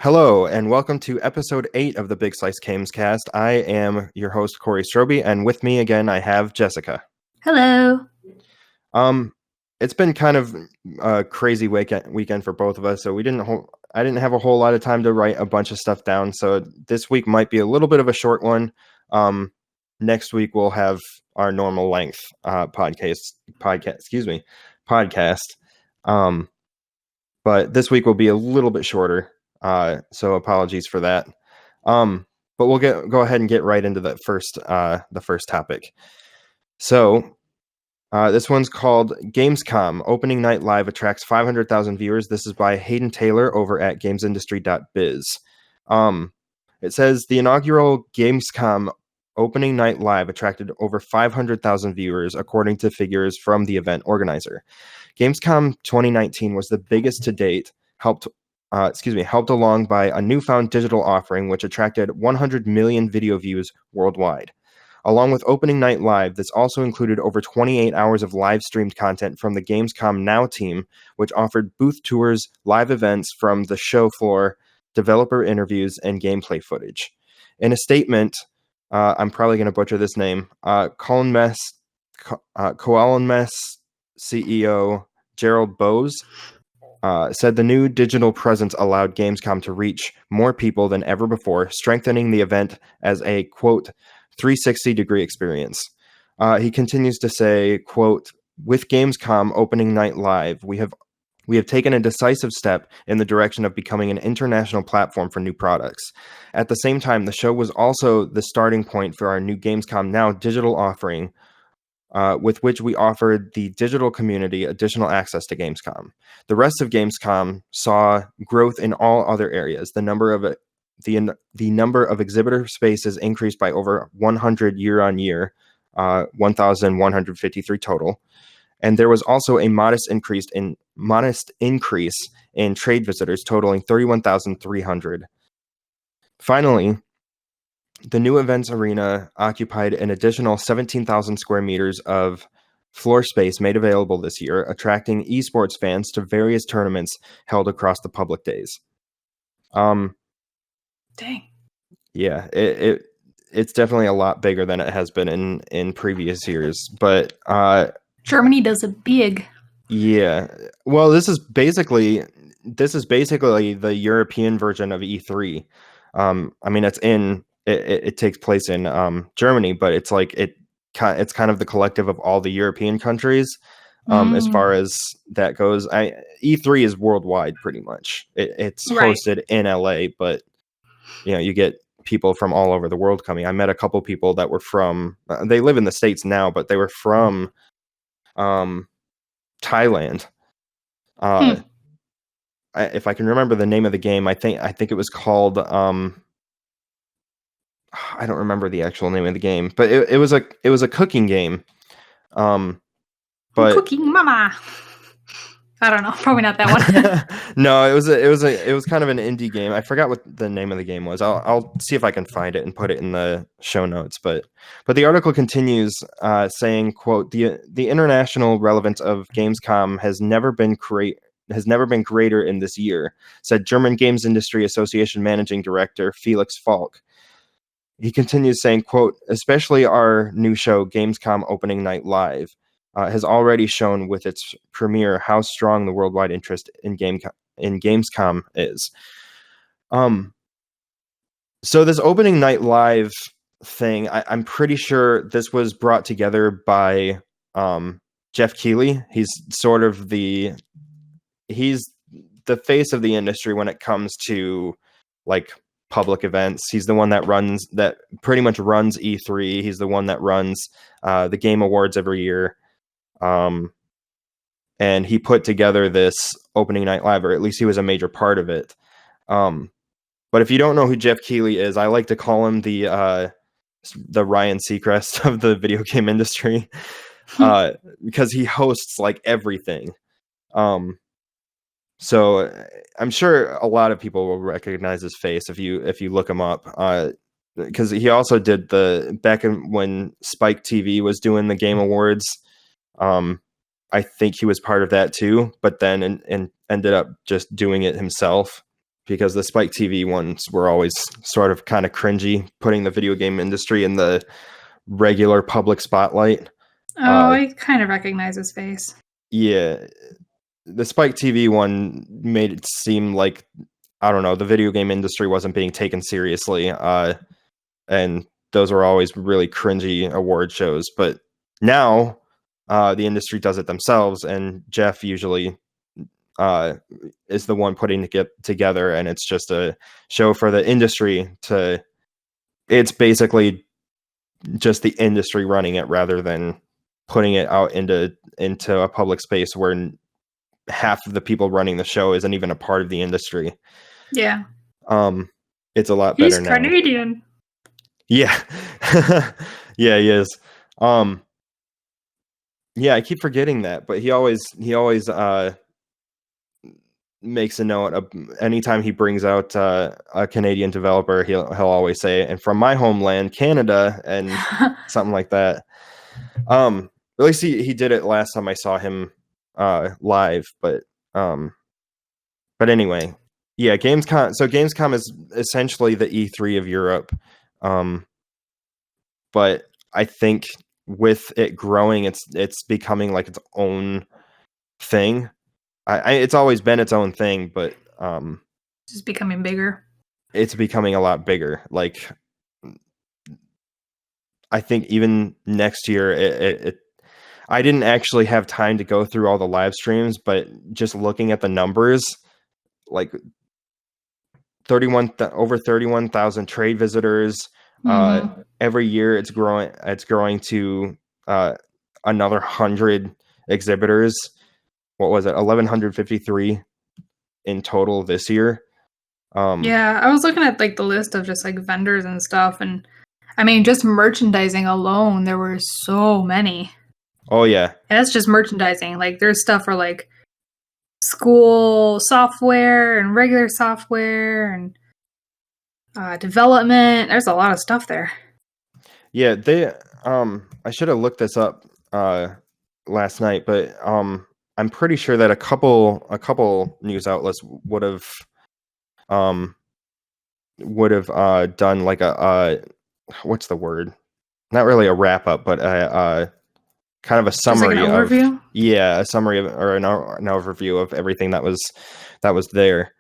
Hello, and welcome to episode 8 of the BigSlice Games cast. I am your host, Corey Stroby, and with me again, I have Jessica. Hello. It's been kind of a crazy weekend for both of us, so I didn't have a whole lot of time to write a bunch of stuff down, so this week might be a little bit of a short one. Next week we'll have our normal length podcast. But this week will be a little bit shorter. So apologies for that. But we'll go ahead and get right into the first topic. So this one's called Gamescom Opening Night Live attracts 500,000 viewers. This is by Hayden Taylor over at gamesindustry.biz. It says the inaugural Gamescom Opening Night Live attracted over 500,000 viewers, according to figures from the event organizer. Gamescom 2019 was the biggest to date, helped along by a newfound digital offering which attracted 100 million video views worldwide. Along with Opening Night Live, this also included over 28 hours of live-streamed content from the Gamescom Now team, which offered booth tours, live events from the show floor, developer interviews, and gameplay footage. In a statement, I'm probably going to butcher this name, Coalmess CEO Gerald Bowes said the new digital presence allowed Gamescom to reach more people than ever before, strengthening the event as a, quote, 360-degree experience. He continues to say, quote, with Gamescom Opening Night Live, we have taken a decisive step in the direction of becoming an international platform for new products. At the same time, the show was also the starting point for our new Gamescom Now digital offering, with which we offered the digital community additional access to Gamescom. The rest of Gamescom saw growth in all other areas. The number of exhibitor spaces increased by over 100 year on year, 1,153 total. And there was also a modest increase in trade visitors, totaling 31,300. Finally, the new events arena occupied an additional 17,000 square meters of floor space made available this year, attracting esports fans to various tournaments held across the public days. Dang. Yeah, it's definitely a lot bigger than it has been in previous years, but Germany does it big. Yeah. Well, this is basically the European version of E3. I mean, it takes place in Germany, but it's kind of the collective of all the European countries. As far as that goes, E3 is worldwide pretty much. It's hosted in LA, but you get people from all over the world coming. I met a couple people that were from. They live in the States now, but they were from Thailand. If I can remember the name of the game, I think it was called I don't remember the actual name of the game, but it was a cooking game. But Cooking Mama. I don't know, probably not that one. No, it was kind of an indie game. I forgot what the name of the game was. I'll see if I can find it and put it in the show notes. But the article continues saying, quote, the international relevance of Gamescom has never been greater in this year, said German Games Industry Association Managing Director Felix Falk. He continues saying, quote, especially our new show, Gamescom Opening Night Live, has already shown with its premiere how strong the worldwide interest in Gamescom is. So this Opening Night Live thing, I'm pretty sure this was brought together by Jeff Keighley. He's sort of he's the face of the industry when it comes to like public events. He's the one that pretty much runs E3. He's the one that runs the Game Awards every year. And he put together this Opening Night Live, or at least he was a major part of it. But if you don't know who Jeff Keighley is, I like to call him the Ryan Seacrest of the video game industry, because he hosts like everything. So I'm sure a lot of people will recognize his face if you look him up, because he also did back when Spike TV was doing the Game Awards. I think he was part of that too, but then and ended up just doing it himself. because the Spike TV ones were always sort of kind of cringy, putting the video game industry in the regular public spotlight. I kind of recognize his face. Yeah, the Spike TV one made it seem like, I don't know, the video game industry wasn't being taken seriously, and those were always really cringy award shows. But now the industry does it themselves, and Jeff usually is the one putting it together, and it's just a show for the industry to. It's basically just the industry running it rather than putting it out into a public space where half of the people running the show isn't even a part of the industry. Yeah. It's a lot better now. He's Canadian. Yeah. Yeah, he is. Yeah, I keep forgetting that, but he always makes a note of anytime he brings out a Canadian developer, he'll always say, and from my homeland, Canada, and something like that. At least he did it last time I saw him live, but anyway, yeah, Gamescom. So Gamescom is essentially the E3 of Europe, but I think with it growing, it's becoming like its own thing. It's always been its own thing, but just becoming bigger. It's becoming a lot bigger. Like, I think even next year, I didn't actually have time to go through all the live streams, but just looking at the numbers, like over 31,000 trade visitors. Every year it's growing. It's growing to another 100 exhibitors. What was it? 1,153 in total this year. Yeah, I was looking at like the list of just like vendors and stuff, and I mean, just merchandising alone, there were so many. Oh yeah, and that's just merchandising. Like, there's stuff for like school software and regular software and development. There's a lot of stuff there. Yeah, they. I should have looked this up last night, but I'm pretty sure that a couple news outlets would have done like a what's the word? Not really a wrap up, but kind of a summary like an overview? A summary of, or an overview of everything that was there.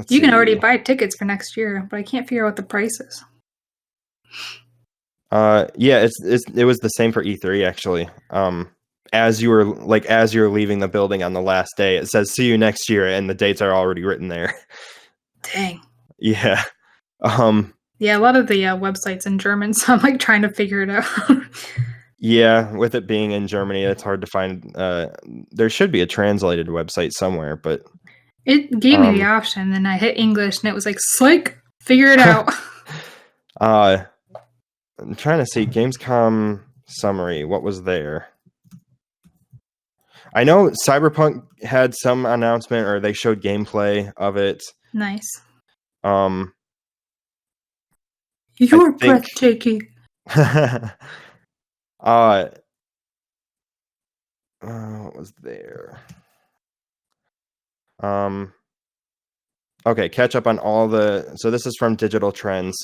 You can already buy tickets for next year, but I can't figure out what the price is. Yeah, it was the same for E3 actually. As you were leaving the building on the last day, it says "See you next year," and the dates are already written there. Dang. Yeah. Yeah, a lot of the websites in German, so I'm like trying to figure it out. Yeah, with it being in Germany, it's hard to find. There should be a translated website somewhere, but it gave me the option, and I hit English, and it was like, "Psych, figure it out." I'm trying to see Gamescom summary. What was there? I know Cyberpunk had some announcement, or they showed gameplay of it. Nice. You're breathtaking. What was there? Okay, catch up on all the. So this is from Digital Trends.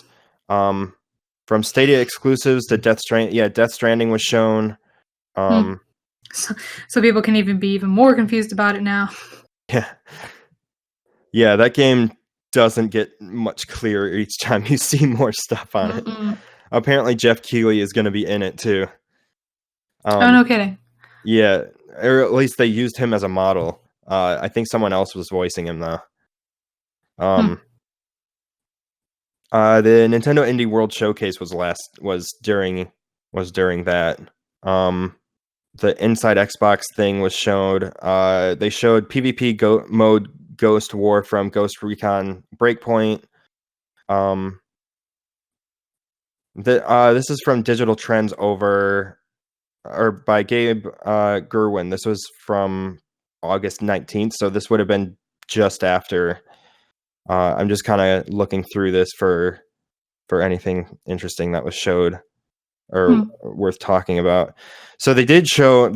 From Stadia exclusives to Death Stranding. Yeah, Death Stranding was shown. So people can even be even more confused about it now. Yeah, that game doesn't get much clearer each time you see more stuff on it. Apparently Jeff Keighley is going to be in it too. Oh, no kidding. Yeah, or at least they used him as a model. I think someone else was voicing him though. The Nintendo Indie World Showcase was during that. The Inside Xbox thing was showed. They showed PvP mode Ghost War from Ghost Recon Breakpoint. This is from Digital Trends by Gabe Gerwin. This was from August 19th, so this would have been just after. I'm just kind of looking through this for anything interesting that was showed or worth talking about. So they did show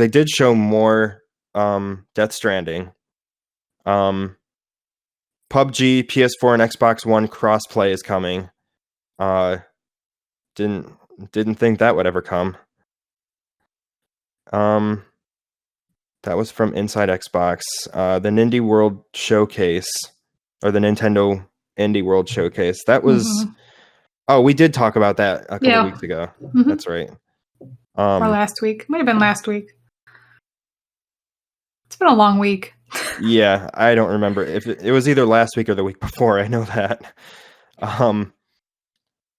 more Death Stranding. PUBG, PS4, and Xbox One crossplay is coming. Didn't think that would ever come. That was from Inside Xbox. The Indie World Showcase, or the Nintendo Indie World Showcase. That was. Mhm. Oh, we did talk about that a couple weeks ago. Mhm. That's right. Or last week. Might have been last week. It's been a long week. Yeah, I don't remember if it was either last week or the week before. I know that.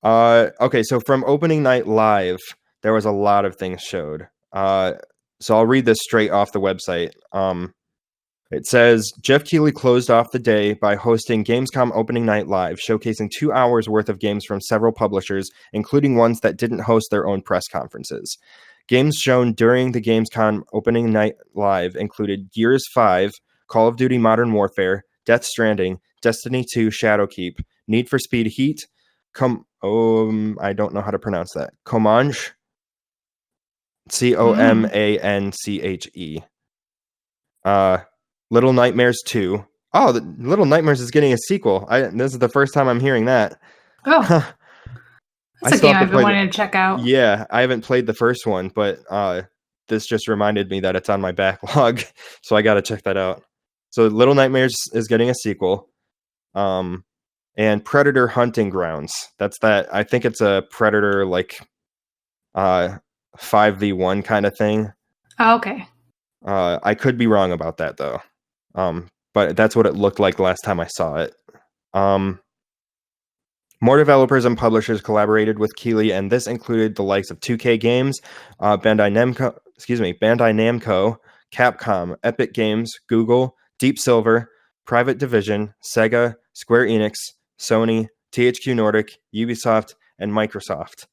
Okay, so from opening night live, there was a lot of things showed. So I'll read this straight off the website. It says, Jeff Keighley closed off the day by hosting Gamescom Opening Night Live, showcasing 2 hours worth of games from several publishers, including ones that didn't host their own press conferences. Games shown during the Gamescom Opening Night Live included Gears 5, Call of Duty Modern Warfare, Death Stranding, Destiny 2 Shadowkeep, Need for Speed Heat, I don't know how to pronounce that. Comanche, Comanche. Little Nightmares 2. Oh, Little Nightmares is getting a sequel. This is the first time I'm hearing that. Oh. That's a game I've been wanting to check out. Yeah, I haven't played the first one, but this just reminded me that it's on my backlog, so I got to check that out. So Little Nightmares is getting a sequel. And Predator Hunting Grounds. That's that. I think it's a Predator like 5v1 kind of thing. Oh, okay. I could be wrong about that though. But that's what it looked like last time I saw it. More developers and publishers collaborated with Keighley, and this included the likes of 2K Games, Bandai Namco, Capcom, Epic Games, Google, Deep Silver, Private Division, Sega, Square Enix, Sony, THQ Nordic, Ubisoft, and Microsoft.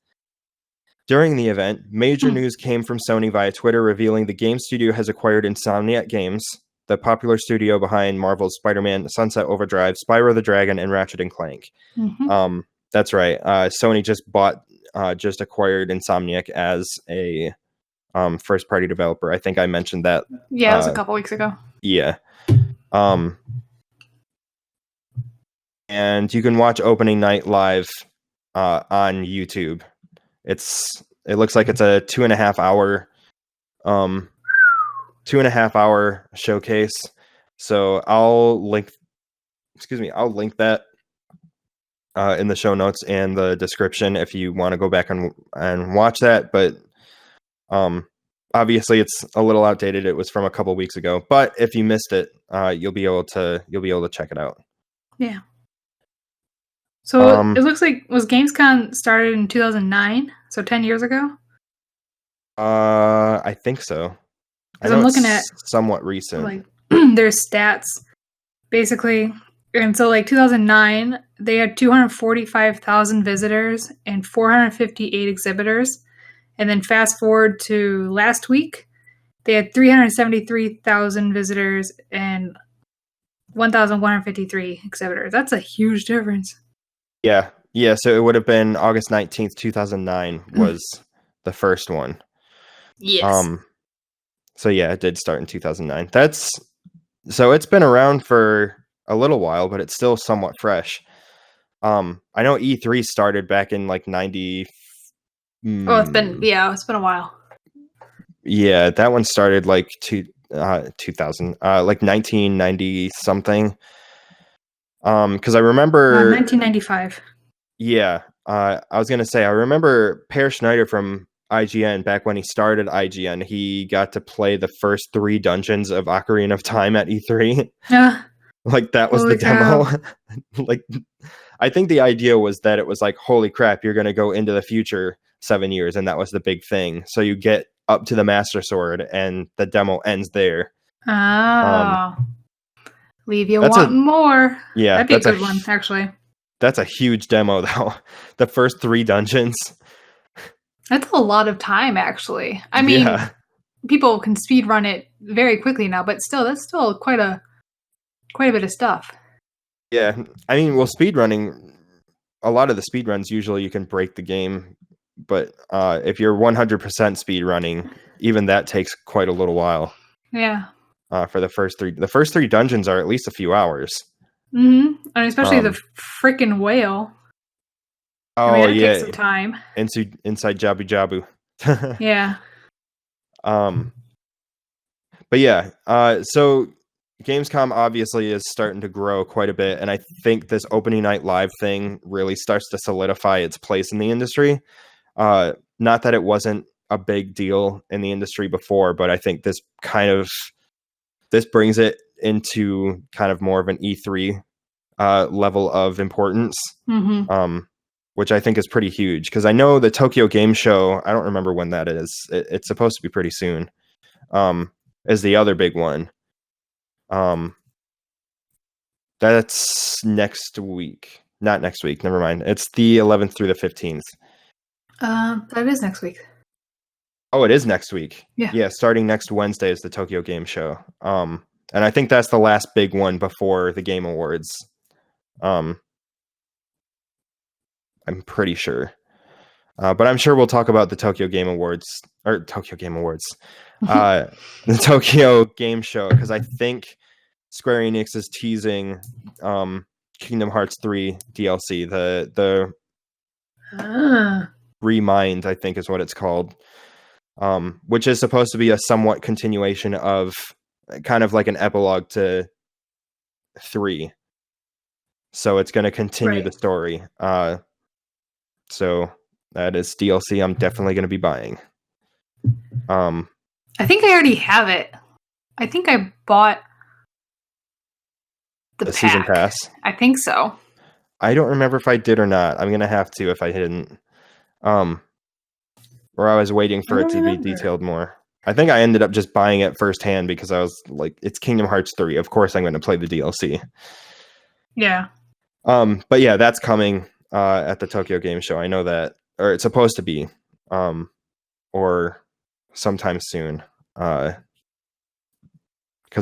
During the event, major news came from Sony via Twitter revealing the game studio has acquired Insomniac Games, the popular studio behind Marvel's Spider-Man, Sunset Overdrive, Spyro the Dragon, and Ratchet & Clank. Mm-hmm. That's right. Sony just acquired Insomniac as a first-party developer. I think I mentioned that. Yeah, it was a couple weeks ago. Yeah. And you can watch opening night live on YouTube. It looks like it's a 2.5 hour showcase. So I'll link that in the show notes and the description if you want to go back and watch that. But obviously it's a little outdated. It was from a couple weeks ago. But if you missed it, you'll be able to check it out. Yeah. So it looks like, was Gamescom started in 2009? So 10 years ago? I think so. I know I'm looking at somewhat recent. Like there's stats, basically. And so like 2009, they had 245,000 visitors and 458 exhibitors. And then fast forward to last week, they had 373,000 visitors and 1,153 exhibitors. That's a huge difference. Yeah. So it would have been August 19th, 2009 was the first one. Yes. So yeah, it did start in 2009. So it's been around for a little while, but it's still somewhat fresh. I know E3 started back in like 90. Oh, it's been a while. Yeah, that one started like 2000, like 1990 something. Because I remember 1995. Yeah, I was gonna say I remember Per Schneider from IGN back when he started IGN. He got to play the first 3 dungeons of Ocarina of Time at E3. Like that was the demo. Like, I think the idea was that it was like, holy crap, you're gonna go into the future 7 years, and that was the big thing. So you get up to the Master Sword, and the demo ends there. Oh. Leave you wanting more. Yeah, that'd be a good one, actually. That's a huge demo, though. The first 3 dungeons. That's a lot of time, actually. I mean, people can speedrun it very quickly now, but still, that's still quite a bit of stuff. Yeah, I mean, well, speedrunning, a lot of the speedruns, usually you can break the game, but if you're 100% speedrunning, even that takes quite a little while. Yeah. for the first three. The first three dungeons are at least a few hours. And especially the freaking whale. Oh, that takes some time. Inside Jabu Jabu. Yeah. But yeah, so Gamescom obviously is starting to grow quite a bit, and I think this opening night live thing really starts to solidify its place in the industry. Not that it wasn't a big deal in the industry before, but I think this brings it into kind of more of an E3 level of importance, which I think is pretty huge, because I know the Tokyo Game Show, I don't remember when that is. It's supposed to be pretty soon, is the other big one. That's next week. Not next week, never mind. It's the 11th through the 15th. That is next week. Oh, it is next week. Yeah. Starting next Wednesday is the Tokyo Game Show. And I think that's the last big one before the Game Awards. I'm pretty sure. But I'm sure we'll talk about the Tokyo Game Awards, the Tokyo Game Show, because I think Square Enix is teasing Kingdom Hearts 3 DLC, the Remind, I think is what it's called, which is supposed to be a somewhat continuation of kind of like an epilogue to 3. So it's going to continue the story. So that is DLC I'm definitely going to be buying. I think I already have it. I think I bought the season pass. I think so. I don't remember if I did or not. I'm going to have to if I didn't. Or I was waiting for it to be detailed more. I think I ended up just buying it firsthand because I was like, it's Kingdom Hearts 3. Of course I'm going to play the DLC. Yeah. But yeah, that's coming at the Tokyo Game Show. I know that, or it's supposed to be, or sometime soon. Because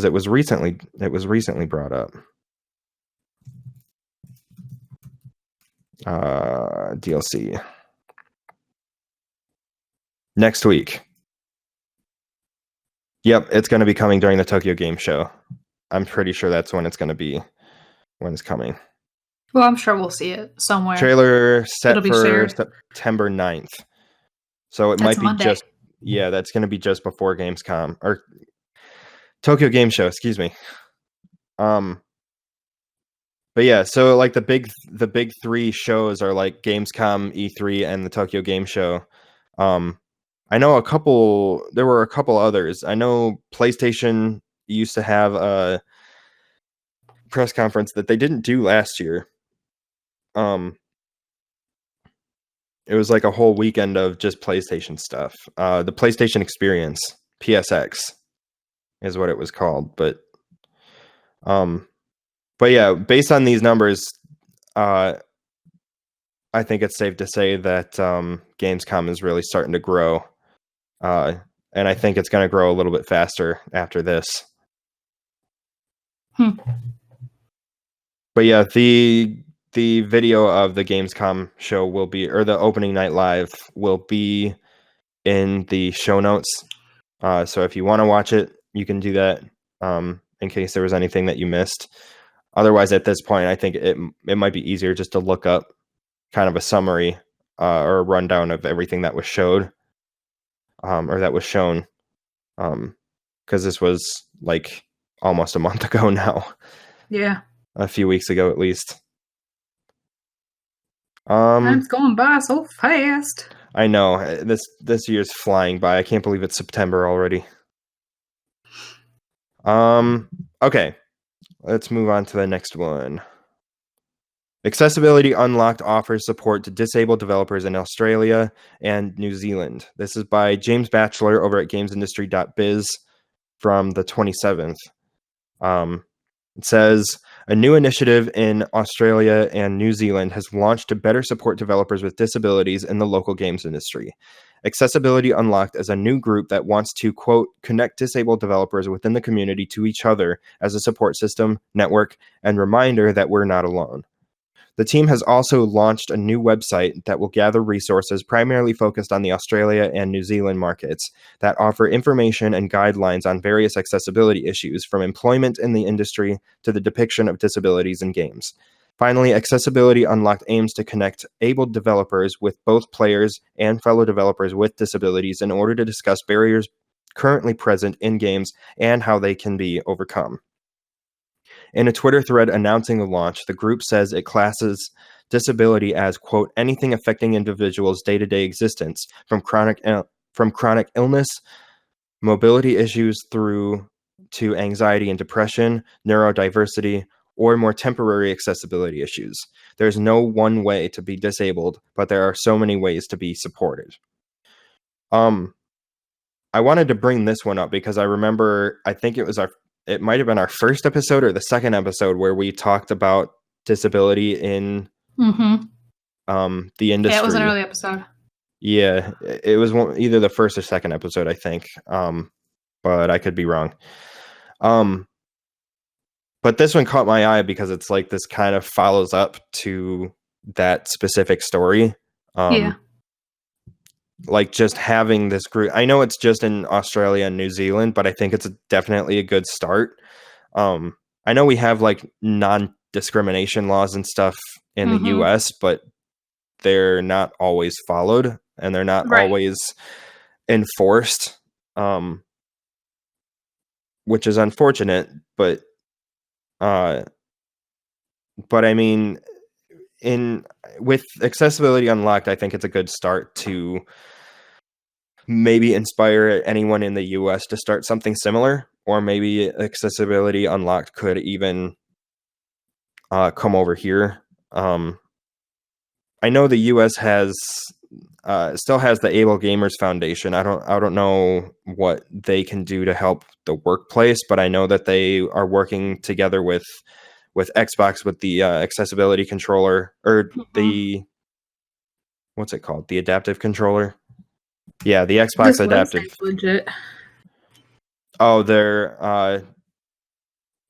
it was recently brought up. DLC next week. Yep, it's going to be coming during the Tokyo Game Show. I'm pretty sure that's when it's going to be, when it's coming. Well, I'm sure we'll see it somewhere. Trailer set for September 9th. So it might be Monday. That's going to be just before Gamescom, or Tokyo Game Show, excuse me. But yeah, so like the big 3 shows are like Gamescom, E3, and the Tokyo Game Show. I know there were a couple others. I know PlayStation used to have a press conference that they didn't do last year. It was like a whole weekend of just PlayStation stuff. The PlayStation Experience, PSX, is what it was called. But yeah, based on these numbers, I think it's safe to say that Gamescom is really starting to grow. And I think it's going to grow a little bit faster after this. But yeah, the video of the Gamescom show will be, or the opening night live will be in the show notes. So if you want to watch it, you can do that in case there was anything that you missed. Otherwise, at this point, I think it might be easier just to look up kind of a summary or a rundown of everything that was showed or that was shown, because this was like almost a month ago now. Yeah, a few weeks ago at least. Time's going by so fast. I know, this year's flying by. I can't believe it's September already. Okay, let's move on to the next one. Accessibility Unlocked offers support to disabled developers in Australia and New Zealand. This is by James Batchelor over at gamesindustry.biz from the 27th. It says, a new initiative in Australia and New Zealand has launched to better support developers with disabilities in the local games industry. Accessibility Unlocked is a new group that wants to, quote, connect disabled developers within the community to each other as a support system, network, and reminder that we're not alone. The team has also launched a new website that will gather resources primarily focused on the Australia and New Zealand markets that offer information and guidelines on various accessibility issues, from employment in the industry to the depiction of disabilities in games. Finally, Accessibility Unlocked aims to connect able developers with both players and fellow developers with disabilities in order to discuss barriers currently present in games and how they can be overcome. In a Twitter thread announcing the launch, the group says it classes disability as, quote, anything affecting individuals' day-to-day existence, from chronic illness, mobility issues through to anxiety and depression, neurodiversity, or more temporary accessibility issues. There's no one way to be disabled, but there are so many ways to be supported. I wanted to bring this one up because I remember, I think it might have been our first episode or the second episode where we talked about disability in the industry. Yeah, it was an early episode. Yeah, it was either the first or second episode, I think. But I could be wrong. But this one caught my eye because it's like this kind of follows up to that specific story. Yeah. Like just having this group. I know it's just in Australia and New Zealand, but I think it's definitely a good start. I know we have like non-discrimination laws and stuff in the US, but they're not always followed and they're not always enforced, which is unfortunate, but I mean, with Accessibility Unlocked, I think it's a good start to maybe inspire anyone in the US to start something similar, or maybe Accessibility Unlocked could even come over here. I know the US still has the Able Gamers Foundation. I don't know what they can do to help the workplace, but I know that they are working together with Xbox with the accessibility controller, or the what's it called? The adaptive controller. Yeah, the Xbox adaptive. Legit. Oh, they're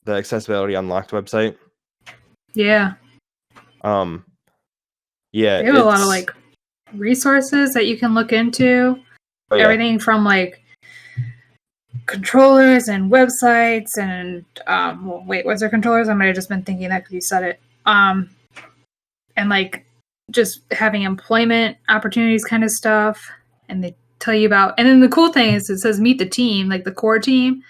the Accessibility Unlocked website. Yeah. Yeah, they have a lot of like resources that you can look into. Oh, yeah. Everything from like controllers and websites and was there controllers? I might have just been thinking that because you said it. And like just having employment opportunities kind of stuff, and they tell you about. And then the cool thing is it says meet the team, like the core team.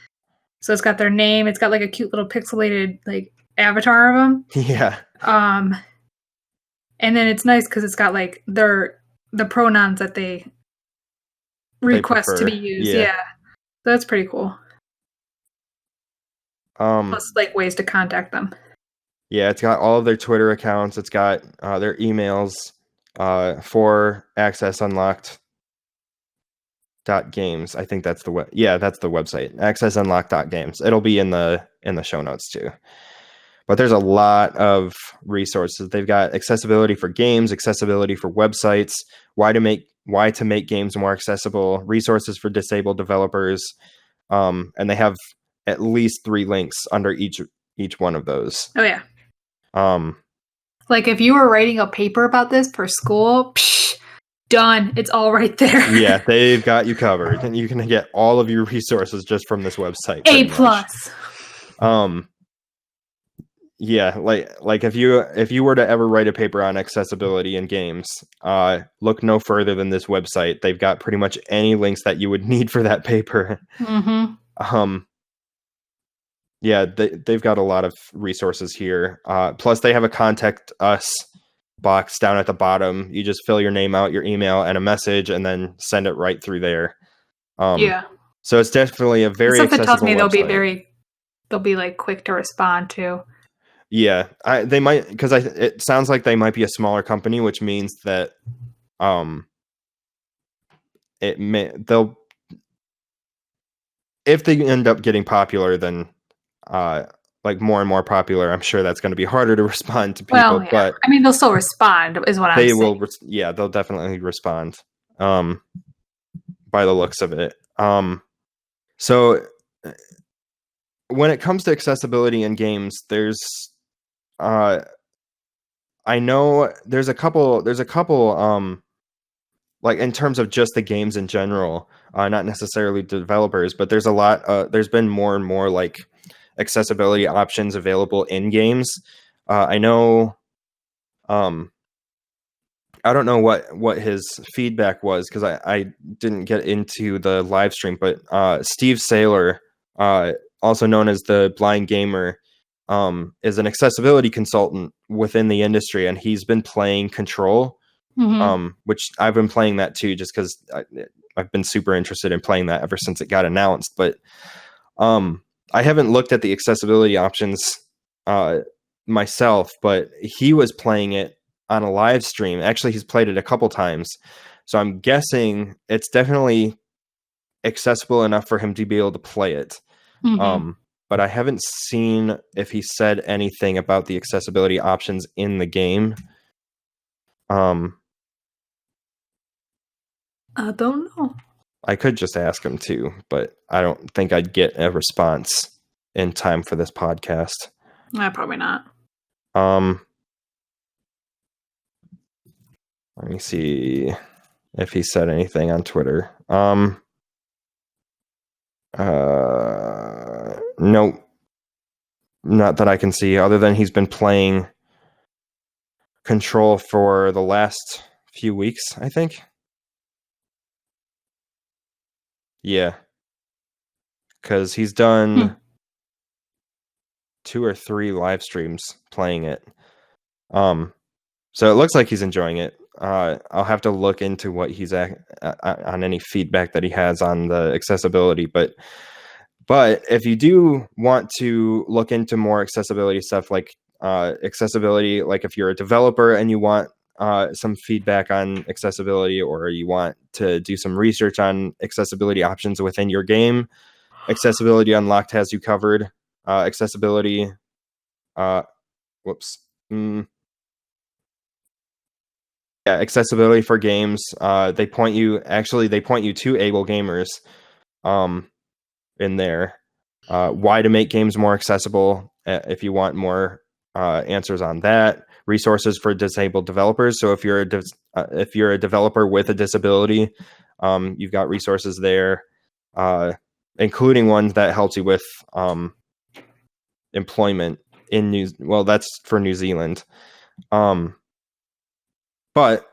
So it's got their name. It's got like a cute little pixelated like avatar of them. Yeah. And then it's nice because it's got like the pronouns that they request to be used. Yeah. So that's pretty cool. Plus like ways to contact them. Yeah, it's got all of their Twitter accounts. It's got their emails for Access Unlocked .games. I think that's the that's the website. AccessUnlocked.games. It'll be in the show notes too. But there's a lot of resources. They've got accessibility for games, accessibility for websites, why to make games more accessible, resources for disabled developers, and they have at least 3 links under each one of those. Oh yeah. Like if you were writing a paper about this for school, done. It's all right there. Yeah, they've got you covered, and you can get all of your resources just from this website. A+. Yeah, like if you were to ever write a paper on accessibility in games, look no further than this website. They've got pretty much any links that you would need for that paper. Yeah, they've got a lot of resources here. Plus, they have a contact us box down at the bottom. You just fill your name out, your email, and a message, and then send it right through there. So it's definitely a very accessible tells me website. They'll be like quick to respond to. Yeah, they might, because it sounds like they might be a smaller company, which means that they'll, if they end up getting popular, then like more and more popular, I'm sure that's going to be harder to respond to people. Well, yeah. But I mean, they'll still respond, is what I'm saying. They will, they'll definitely respond. By the looks of it. So when it comes to accessibility in games, there's I know there's a couple like in terms of just the games in general, not necessarily developers, but there's a lot there's been more and more like accessibility options available in games. I know I don't know what his feedback was because I didn't get into the live stream, but Steve Saylor, also known as the Blind Gamer, is an accessibility consultant within the industry, and he's been playing Control, which I've been playing that too, just because I've been super interested in playing that ever since it got announced. But I haven't looked at the accessibility options myself, but he was playing it on a live stream. Actually, he's played it a couple times, so I'm guessing it's definitely accessible enough for him to be able to play it. But I haven't seen if he said anything about the accessibility options in the game. I don't know. I could just ask him too, but I don't think I'd get a response in time for this podcast. Probably not. Let me see if he said anything on Twitter. No, not that I can see, other than he's been playing Control for the last few weeks, I think. Yeah. Because he's done 2 or 3 live streams playing it. So it looks like he's enjoying it. I'll have to look into what he's on any feedback that he has on the accessibility, but if you do want to look into more accessibility stuff, like accessibility, like if you're a developer and you want some feedback on accessibility, or you want to do some research on accessibility options within your game, Accessibility Unlocked has you covered. Accessibility accessibility for games. They point you to Able Gamers in there. Why to make games more accessible, if you want more answers on that. Resources for disabled developers. So if you're a developer with a disability, you've got resources there, including one that helps you with employment in that's for New Zealand. But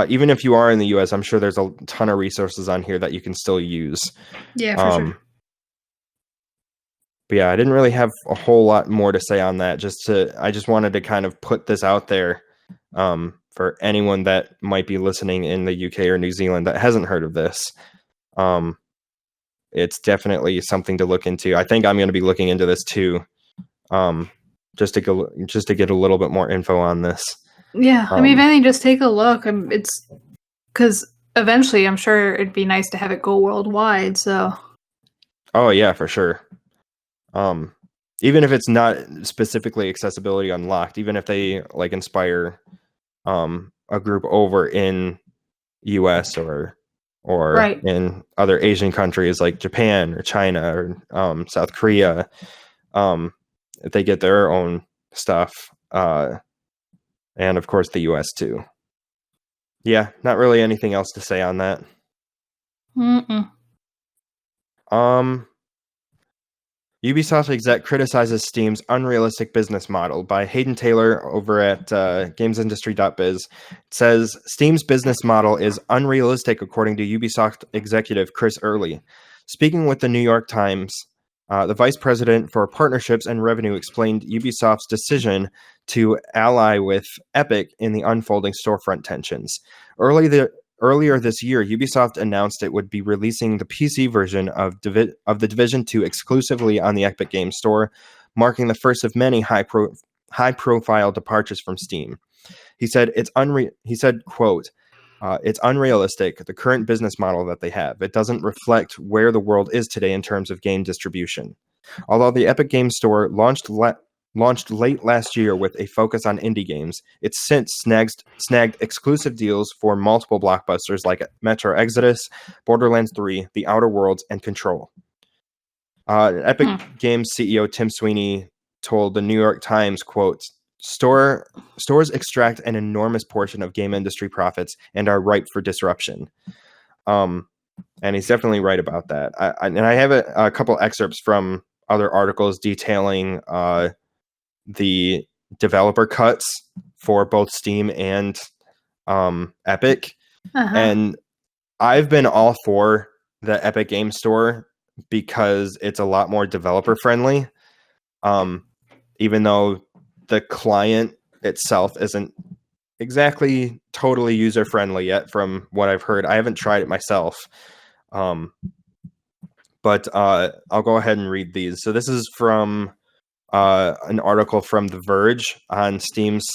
even if you are in the US, I'm sure there's a ton of resources on here that you can still use. Yeah, for sure. But yeah, I didn't really have a whole lot more to say on that. I just wanted to kind of put this out there for anyone that might be listening in the UK or New Zealand that hasn't heard of this. It's definitely something to look into. I think I'm going to be looking into this too, just to get a little bit more info on this. Yeah, I mean, if anything, just take a look. It's because eventually, I'm sure it'd be nice to have it go worldwide. So. Oh yeah, for sure. Even if it's not specifically accessibility unlocked, even if they like inspire a group over in US or right. in other Asian countries like Japan or China or South Korea, if they get their own stuff, and of course the US too. Yeah, not really anything else to say on that. Ubisoft exec criticizes Steam's unrealistic business model by Hayden Taylor over at gamesindustry.biz. It says Steam's business model is unrealistic, according to Ubisoft executive Chris Early. Speaking with the New York Times, the vice president for partnerships and revenue explained Ubisoft's decision to ally with Epic in the unfolding storefront tensions. Earlier this year, Ubisoft announced it would be releasing the PC version of The Division 2 exclusively on the Epic Games Store, marking the first of many high-profile departures from Steam. He said, quote, it's unrealistic, the current business model that they have. It doesn't reflect where the world is today in terms of game distribution. Although the Epic Games Store launched late last year with a focus on indie games, it's since snagged exclusive deals for multiple blockbusters like Metro Exodus, Borderlands 3, The Outer Worlds, and Control. Epic Games CEO Tim Sweeney told the New York Times, quote, stores extract an enormous portion of game industry profits and are ripe for disruption. And he's definitely right about that. I have a couple excerpts from other articles detailing the developer cuts for both Steam and Epic. And I've been all for the Epic Game Store because it's a lot more developer friendly. Even though the client itself isn't exactly totally user friendly yet, from what I've heard. I haven't tried it myself. But I'll go ahead and read these. So this is from an article from The Verge on Steam's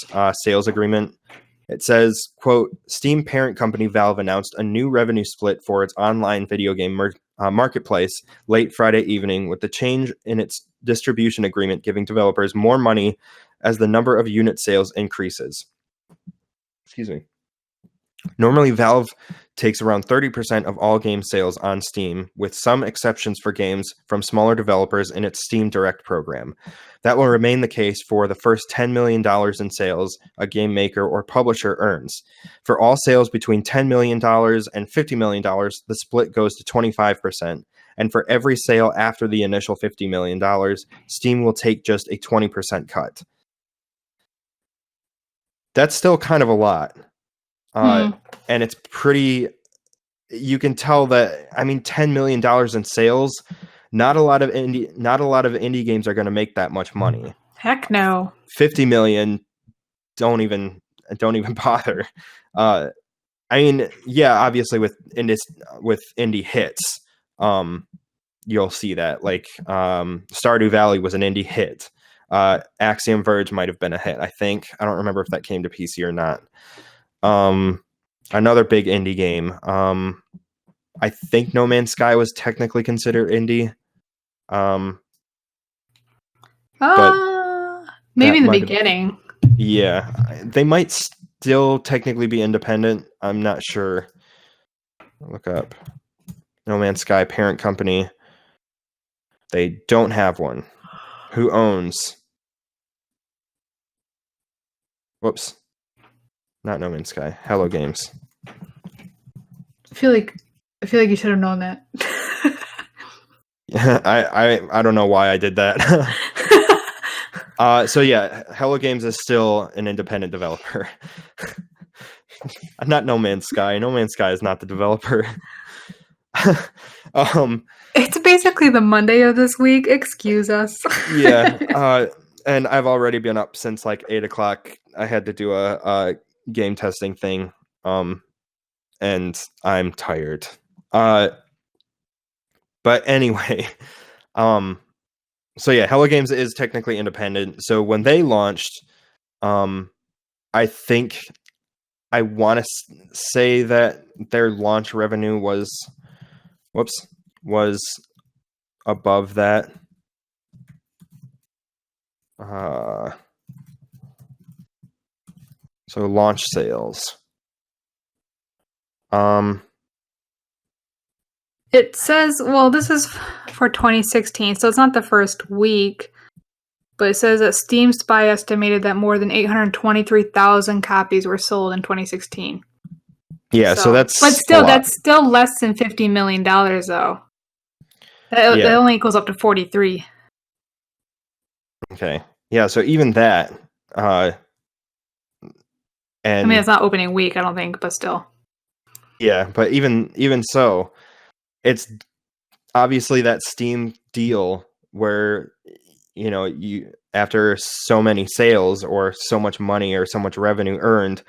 sales agreement. It says, quote, Steam parent company Valve announced a new revenue split for its online video game marketplace late Friday evening, with the change in its distribution agreement giving developers more money as the number of unit sales increases. Excuse me. Normally, Valve takes around 30% of all game sales on Steam, with some exceptions for games from smaller developers in its Steam Direct program. That will remain the case for the first $10 million in sales a game maker or publisher earns. For all sales between $10 million and $50 million, the split goes to 25%. And for every sale after the initial $50 million, Steam will take just a 20% cut. That's still kind of a lot. And it's pretty, you can tell that, I mean, $10 million in sales, not a lot of indie games are going to make that much money. Heck no. 50 million, don't even bother. I mean, yeah, obviously with indie hits, you'll see that, like, Stardew Valley was an indie hit. Axiom Verge might have been a hit, I think. I don't remember if that came to PC or not. Another big indie game. I think No Man's Sky was technically considered indie. Maybe in the beginning. Yeah, they might still technically be independent. I'm not sure. Look up No Man's Sky parent company. They don't have one. Who owns? Whoops. Not No Man's Sky. Hello Games. I feel like you should have known that. I don't know why I did that. So yeah, Hello Games is still an independent developer. Not No Man's Sky. No Man's Sky is not the developer. It's basically the Monday of this week. Excuse us. Yeah. And I've already been up since like 8 o'clock. I had to do a game testing thing. And I'm tired. But anyway, so yeah, Hello Games is technically independent. So when they launched, I think I want to say that their launch revenue was above that. So launch sales. It says, well, this is for 2016, so it's not the first week, but it says that Steam Spy estimated that more than 823,000 copies were sold in 2016. Yeah, so that's... But still, that's still less than $50 million, though. That only equals up to 43. Okay. Yeah, so even that... and I mean, it's not opening week, I don't think, but still. Yeah, but even so, it's obviously that Steam deal where, you know, you after so many sales or so much money or so much revenue earned,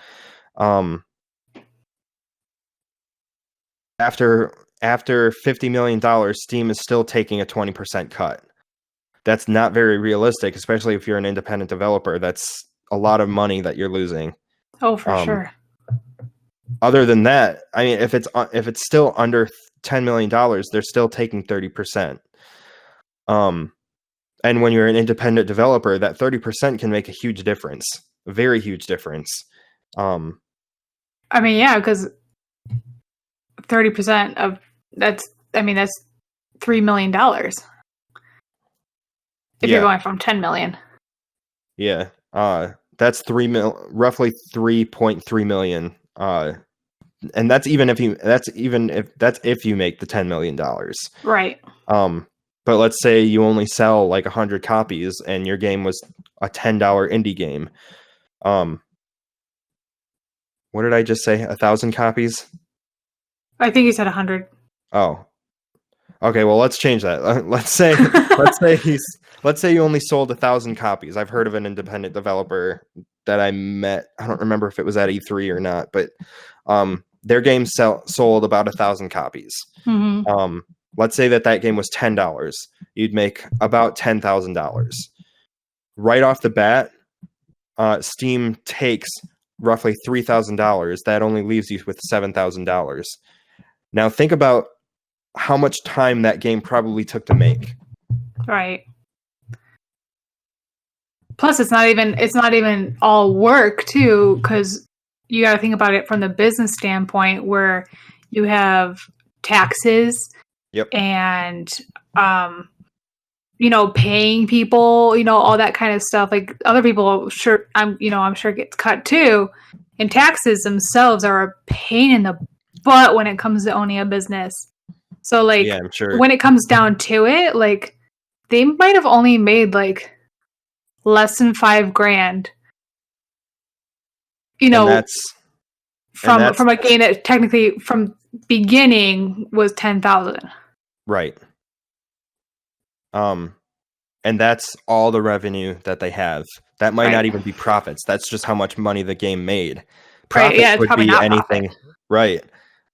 after $50 million, Steam is still taking a 20% cut. That's not very realistic, especially if you're an independent developer. That's a lot of money that you're losing. Oh, for sure. Other than that, I mean, if it's still under $10 million, they're still taking 30%. And when you're an independent developer, that 30% can make a huge difference, a very huge difference. I mean, yeah, because 30% of that's $3 million. If you're going from 10 million. Yeah. That's roughly 3.3 million. And that's if you make the $10 million. Right. But let's say you only sell like 100 copies and your game was a $10 indie game. What did I just say? 1,000 copies? I think you said 100. Oh, okay. Well, let's change that. Let's say you only sold 1,000 copies. I've heard of an independent developer that I met. I don't remember if it was at E3 or not, but their game sold about 1,000 copies. Mm-hmm. Let's say that game was $10. You'd make about $10,000. Right off the bat, Steam takes roughly $3,000. That only leaves you with $7,000. Now think about how much time that game probably took to make. Right. Plus, it's not even all work too, because you got to think about it from the business standpoint, where you have taxes. Yep. And paying people, all that kind of stuff. Like other people, I'm sure gets cut too. And taxes themselves are a pain in the butt when it comes to owning a business. So like, yeah, I'm sure. When it comes down to it, like they might have only made like less than $5,000. From a game that technically from beginning was 10,000. Right. And that's all the revenue that they have. That might not even be profits. That's just how much money the game made. Profits would be anything. Profit. Right.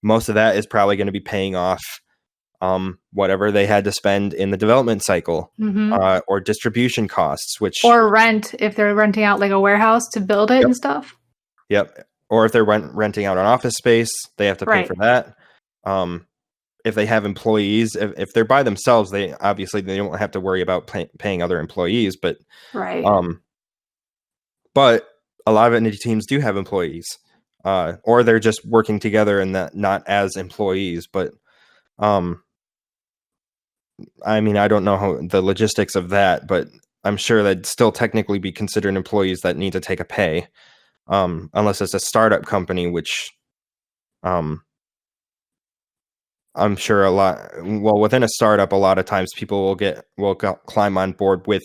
Most of that is probably going to be paying off whatever they had to spend in the development cycle, or distribution costs, or rent if they're renting out like a warehouse to build it and stuff. Yep. Or if they're renting out an office space, they have to pay for that. If they have employees, if they're by themselves, they don't have to worry about paying other employees. But but a lot of indie teams do have employees, or they're just working together and not as employees. But I mean, I don't know how the logistics of that, but I'm sure that'd still technically be considered employees that need to take a pay, unless it's a startup company, which I'm sure within a startup, a lot of times people will climb on board with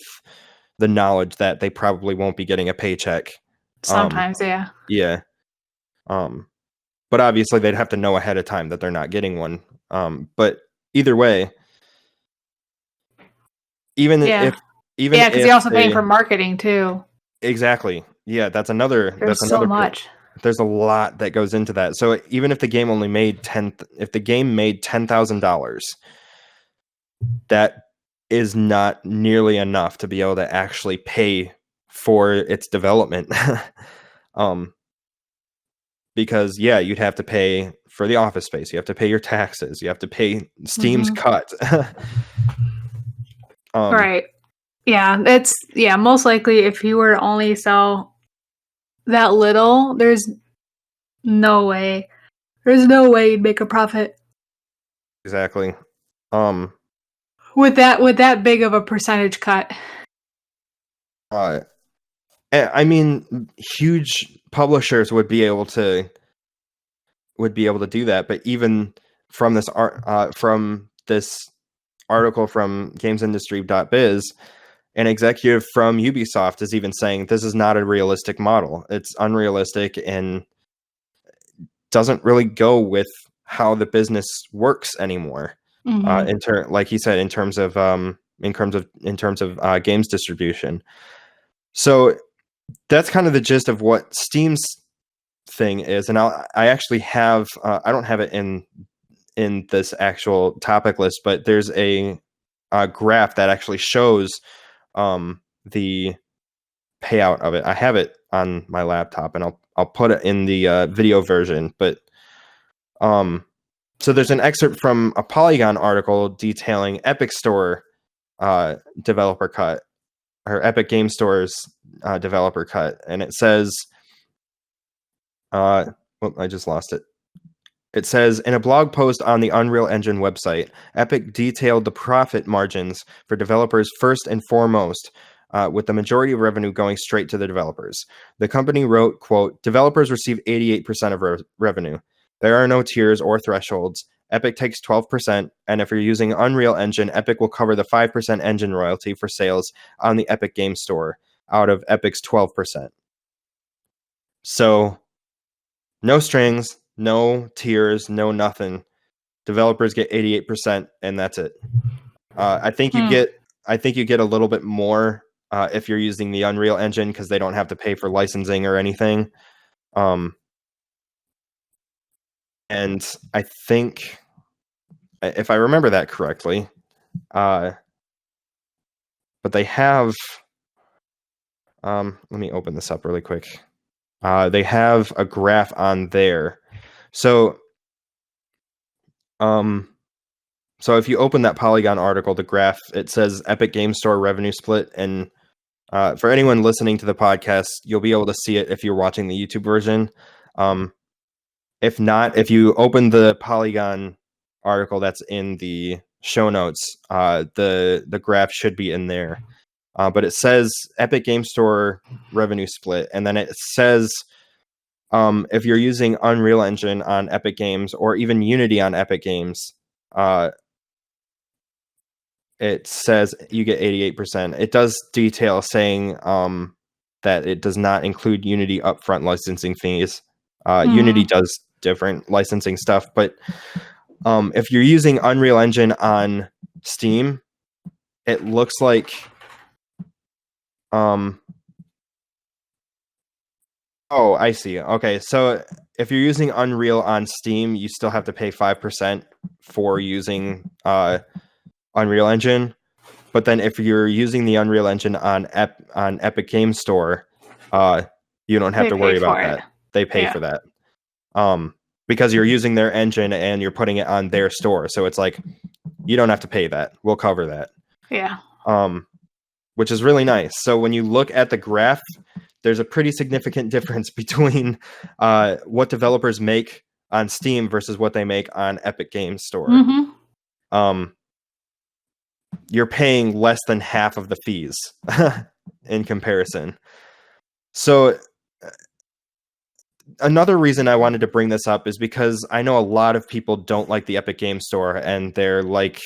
the knowledge that they probably won't be getting a paycheck. Sometimes, yeah. Yeah. But obviously they'd have to know ahead of time that they're not getting one. But either way, because they're also paying for marketing too. Exactly. Yeah, that's another. So much. There's a lot that goes into that. So even if the game only made $10,000, that is not nearly enough to be able to actually pay for its development. Because you'd have to pay for the office space, you have to pay your taxes, you have to pay Steam's cut. Right. Yeah, most likely if you were to only sell that little, there's no way you'd make a profit. Exactly. With that big of a percentage cut. I mean, huge publishers would be able to do that, but even from this article from gamesindustry.biz, an executive from Ubisoft is even saying this is not a realistic model. It's unrealistic and doesn't really go with how the business works anymore. Like he said, in terms of games distribution. So that's kind of the gist of what Steam's thing is. And I actually have I don't have it in this actual topic list, but there's a graph that actually shows the payout of it. I have it on my laptop, and I'll put it in the video version. But so there's an excerpt from a Polygon article detailing Epic Store developer cut, or Epic Game Store's developer cut, and it says, I just lost it. It says, in a blog post on the Unreal Engine website, Epic detailed the profit margins for developers first and foremost with the majority of revenue going straight to the developers. The company wrote, quote, "Developers receive 88% of revenue. There are no tiers or thresholds. Epic takes 12%, and if you're using Unreal Engine, Epic will cover the 5% engine royalty for sales on the Epic Game Store out of Epic's 12%. So, no strings, no tiers, no nothing. Developers get 88%, and that's it. I think you get a little bit more if you're using the Unreal Engine because they don't have to pay for licensing or anything. And I think, if I remember that correctly, but they have. Let me open this up really quick. They have a graph on there. So if you open that Polygon article, the graph, it says Epic Game Store revenue split. And for anyone listening to the podcast, you'll be able to see it if you're watching the YouTube version. If not, if you open the Polygon article that's in the show notes, the graph should be in there. But it says Epic Game Store revenue split, and then it says if you're using Unreal Engine on Epic Games or even Unity on Epic Games, it says you get 88%. It does detail saying that it does not include Unity upfront licensing fees. Unity does different licensing stuff, but if you're using Unreal Engine on Steam, it looks like oh, I see. Okay, so if you're using Unreal on Steam, you still have to pay 5% for using Unreal Engine. But then if you're using the Unreal Engine on Epic Game Store, you don't have to worry about that. They pay for that. Because you're using their engine and you're putting it on their store. So it's like, you don't have to pay that. We'll cover that. Yeah. Which is really nice. So when you look at the graph, there's a pretty significant difference between what developers make on Steam versus what they make on Epic Games Store. You're paying less than half of the fees in comparison. So another reason I wanted to bring this up is because I know a lot of people don't like the Epic Game Store, and they're like,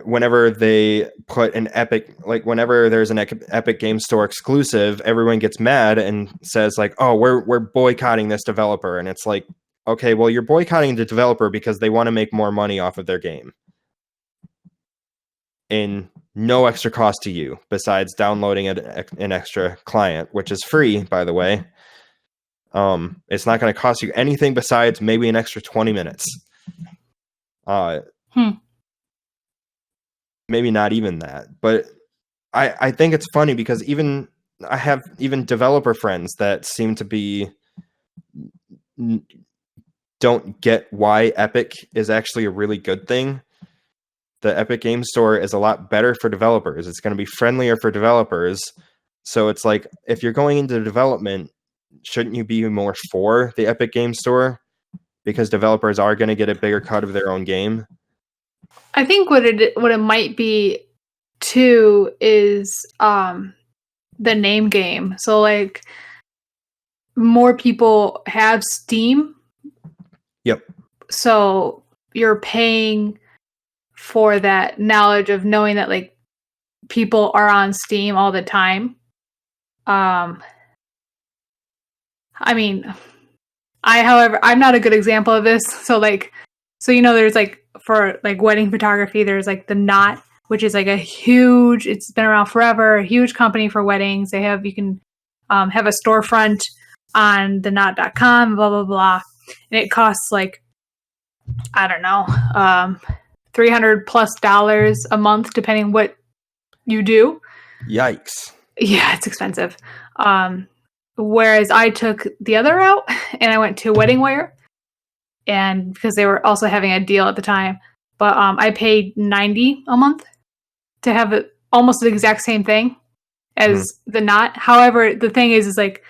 whenever they put an Epic, like whenever there's an Epic Game Store exclusive, everyone gets mad and says like, "Oh, we're boycotting this developer," and it's like, okay, well, you're boycotting the developer because they want to make more money off of their game, in no extra cost to you besides downloading an extra client, which is free, by the way. It's not going to cost you anything besides maybe an extra 20 minutes. Maybe not even that, but I think it's funny because I have developer friends that seem to be don't get why Epic is actually a really good thing. The Epic Game Store is a lot better for developers. It's going to be friendlier for developers. So it's like, if you're going into development, shouldn't you be more for the Epic Game Store? Because developers are going to get a bigger cut of their own game. I think what it might be too is the name game. So like, more people have Steam. Yep. So you're paying for that knowledge of knowing that like people are on Steam all the time. I mean, however, I'm not a good example of this. So there's like, for like wedding photography, there's like the Knot, which is like it's been around forever, a huge company for weddings. You can have a storefront on theknot.com, blah, blah, blah. And it costs like, I don't know, $300+ a month, depending what you do. Yikes. Yeah, it's expensive. Whereas I took the other route and I went to WeddingWire, and because they were also having a deal at the time, but I paid $90 a month to have it almost the exact same thing as the Knot. However, the thing is like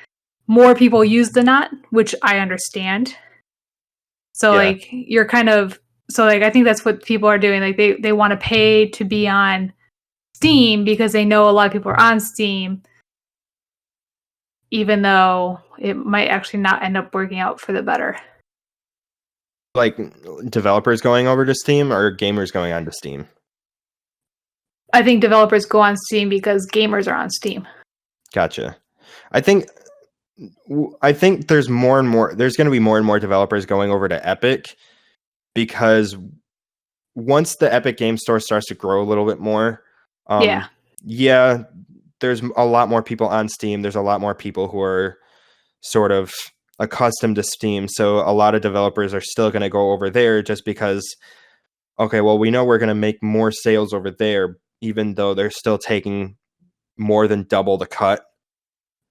more people use the Knot, which I understand. So like I think that's what people are doing. Like they want to pay to be on Steam because they know a lot of people are on Steam, even though it might actually not end up working out for the better. Like developers going over to Steam or gamers going onto Steam? I think developers go on Steam because gamers are on Steam. Gotcha. I think there's more and more. There's going to be more and more developers going over to Epic because once the Epic Game Store starts to grow a little bit more, yeah, there's a lot more people on Steam. There's a lot more people who are sort of accustomed to Steam. So a lot of developers are still going to go over there just because, okay, well, we know we're going to make more sales over there, even though they're still taking more than double the cut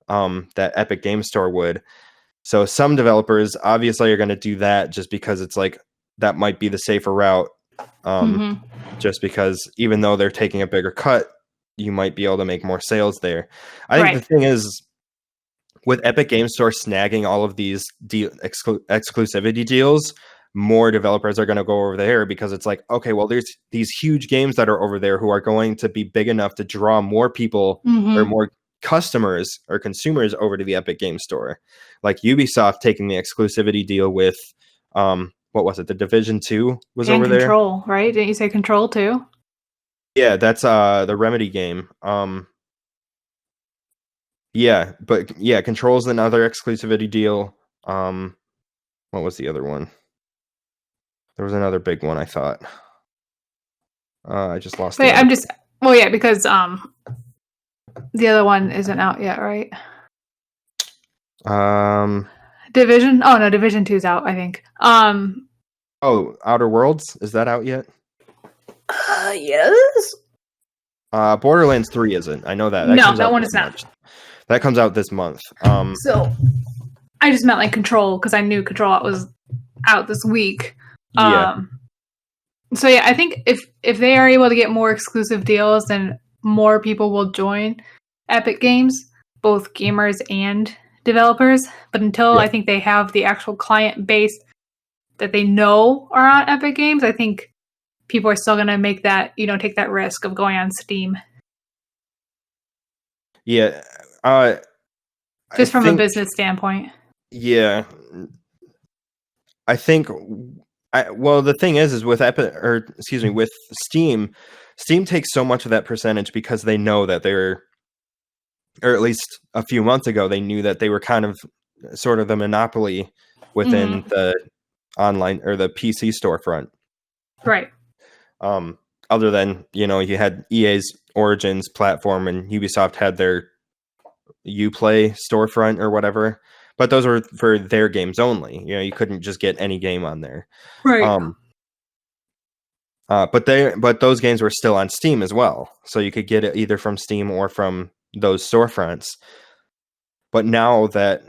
that Epic Game Store would. So some developers obviously are going to do that just because it's like that might be the safer route. Just because even though they're taking a bigger cut, you might be able to make more sales there. I think the thing is, with Epic Game Store snagging all of these exclusivity deals, more developers are going to go over there because it's like, okay, well, there's these huge games that are over there who are going to be big enough to draw more people or more customers or consumers over to the Epic Game Store. Like Ubisoft taking the exclusivity deal with, what was it? The Division 2 was and over there. Control, right? Didn't you say Control too? Yeah, that's the Remedy game. Yeah, but yeah, Control's another exclusivity deal. What was the other one? There was another big one, I thought. I just lost. Wait, because the other one isn't out yet, right? Division? Oh no, Division 2's out, I think. Oh, Outer Worlds, is that out yet? Yes. Borderlands 3 isn't. I know that. That one is not. That comes out this month. So I just meant like Control because I knew Control was out this week. Yeah. So yeah, I think if they are able to get more exclusive deals, then more people will join Epic Games, both gamers and developers. But until I think they have the actual client base that they know are on Epic Games, I think people are still going to make that, take that risk of going on Steam. Yeah. Just from a business standpoint. Yeah. I think the thing is with with Steam takes so much of that percentage because they know that or at least a few months ago, they knew that they were kind of sort of the monopoly within the online or the PC storefront. Right. Other than, you had EA's Origins platform and Ubisoft had their Uplay storefront or whatever. But those were for their games only. You couldn't just get any game on there. Right. But those games were still on Steam as well. So you could get it either from Steam or from those storefronts. But now that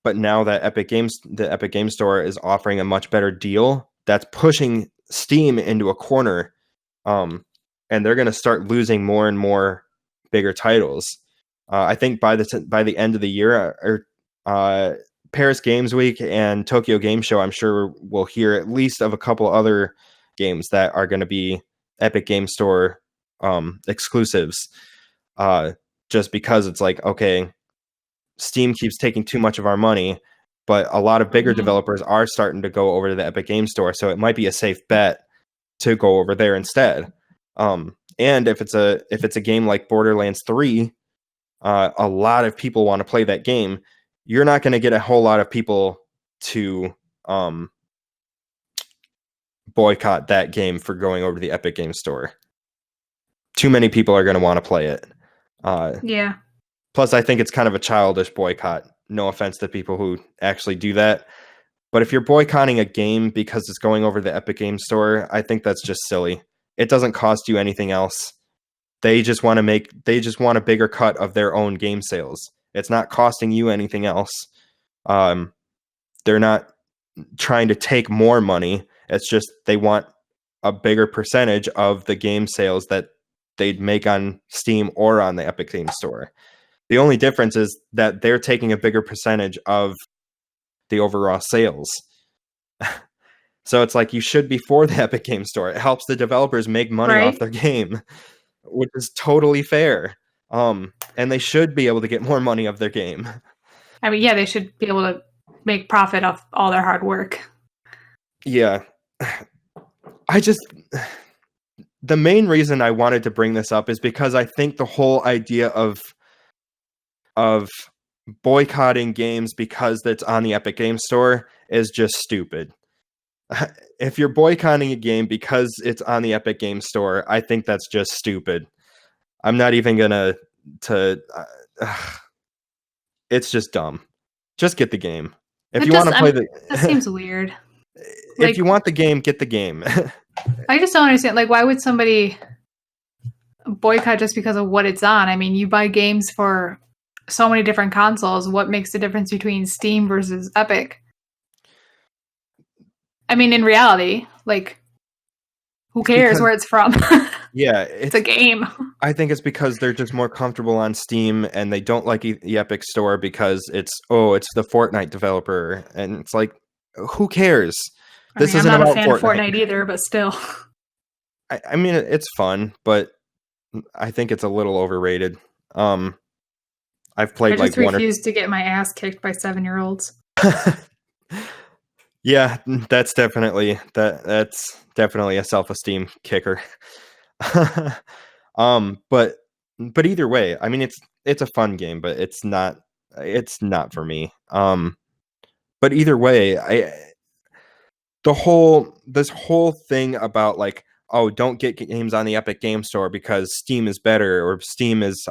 the Epic Game Store is offering a much better deal, that's pushing Steam into a corner. And they're going to start losing more and more bigger titles. I think by the end of the year, Paris Games Week and Tokyo Game Show, I'm sure we'll hear at least of a couple other games that are going to be Epic Game Store exclusives. Just because it's like, okay, Steam keeps taking too much of our money, but a lot of bigger developers are starting to go over to the Epic Game Store, so it might be a safe bet to go over there instead. And if it's a game like Borderlands 3, a lot of people want to play that game. You're not going to get a whole lot of people to boycott that game for going over to the Epic Game Store. Too many people are going to want to play it. Yeah. Plus, I think it's kind of a childish boycott. No offense to people who actually do that. But if you're boycotting a game because it's going over to the Epic Game Store, I think that's just silly. It doesn't cost you anything else. They just want a bigger cut of their own game sales. It's not costing you anything else. They're not trying to take more money. It's just they want a bigger percentage of the game sales that they'd make on Steam or on the Epic Game Store. The only difference is that they're taking a bigger percentage of the overall sales. So it's like you should be for the Epic Game Store. It helps the developers make money Right. off their game, which is totally fair. And they should be able to get more money of their game. I mean, yeah, they should be able to make profit off all their hard work. Yeah. The main reason I wanted to bring this up is because I think the whole idea of boycotting games because it's on the Epic Game Store is just stupid. If you're boycotting a game because it's on the Epic Game Store, I think that's just stupid. I'm not even gonna it's just dumb. Just get the game. If you want to play that seems weird. If you want the game, get the game. I just don't understand. Like, why would somebody boycott just because of what it's on? I mean, you buy games for so many different consoles. What makes the difference between Steam versus Epic? I mean, in reality, like, who cares where it's from? Yeah, it's a game. I think it's because they're just more comfortable on Steam, and they don't like the Epic Store because it's the Fortnite developer, and it's like, who cares? This isn't about Fortnite. I'm not a fan of Fortnite either, but still. I mean, it's fun, but I think it's a little overrated. I've played I just refuse to get my ass kicked by 7-year-olds. Yeah, that's definitely a self-esteem kicker. But either way, I mean, it's a fun game, but it's not for me. But either way, this whole thing about like, oh, don't get games on the Epic Game Store because Steam is better or Steam is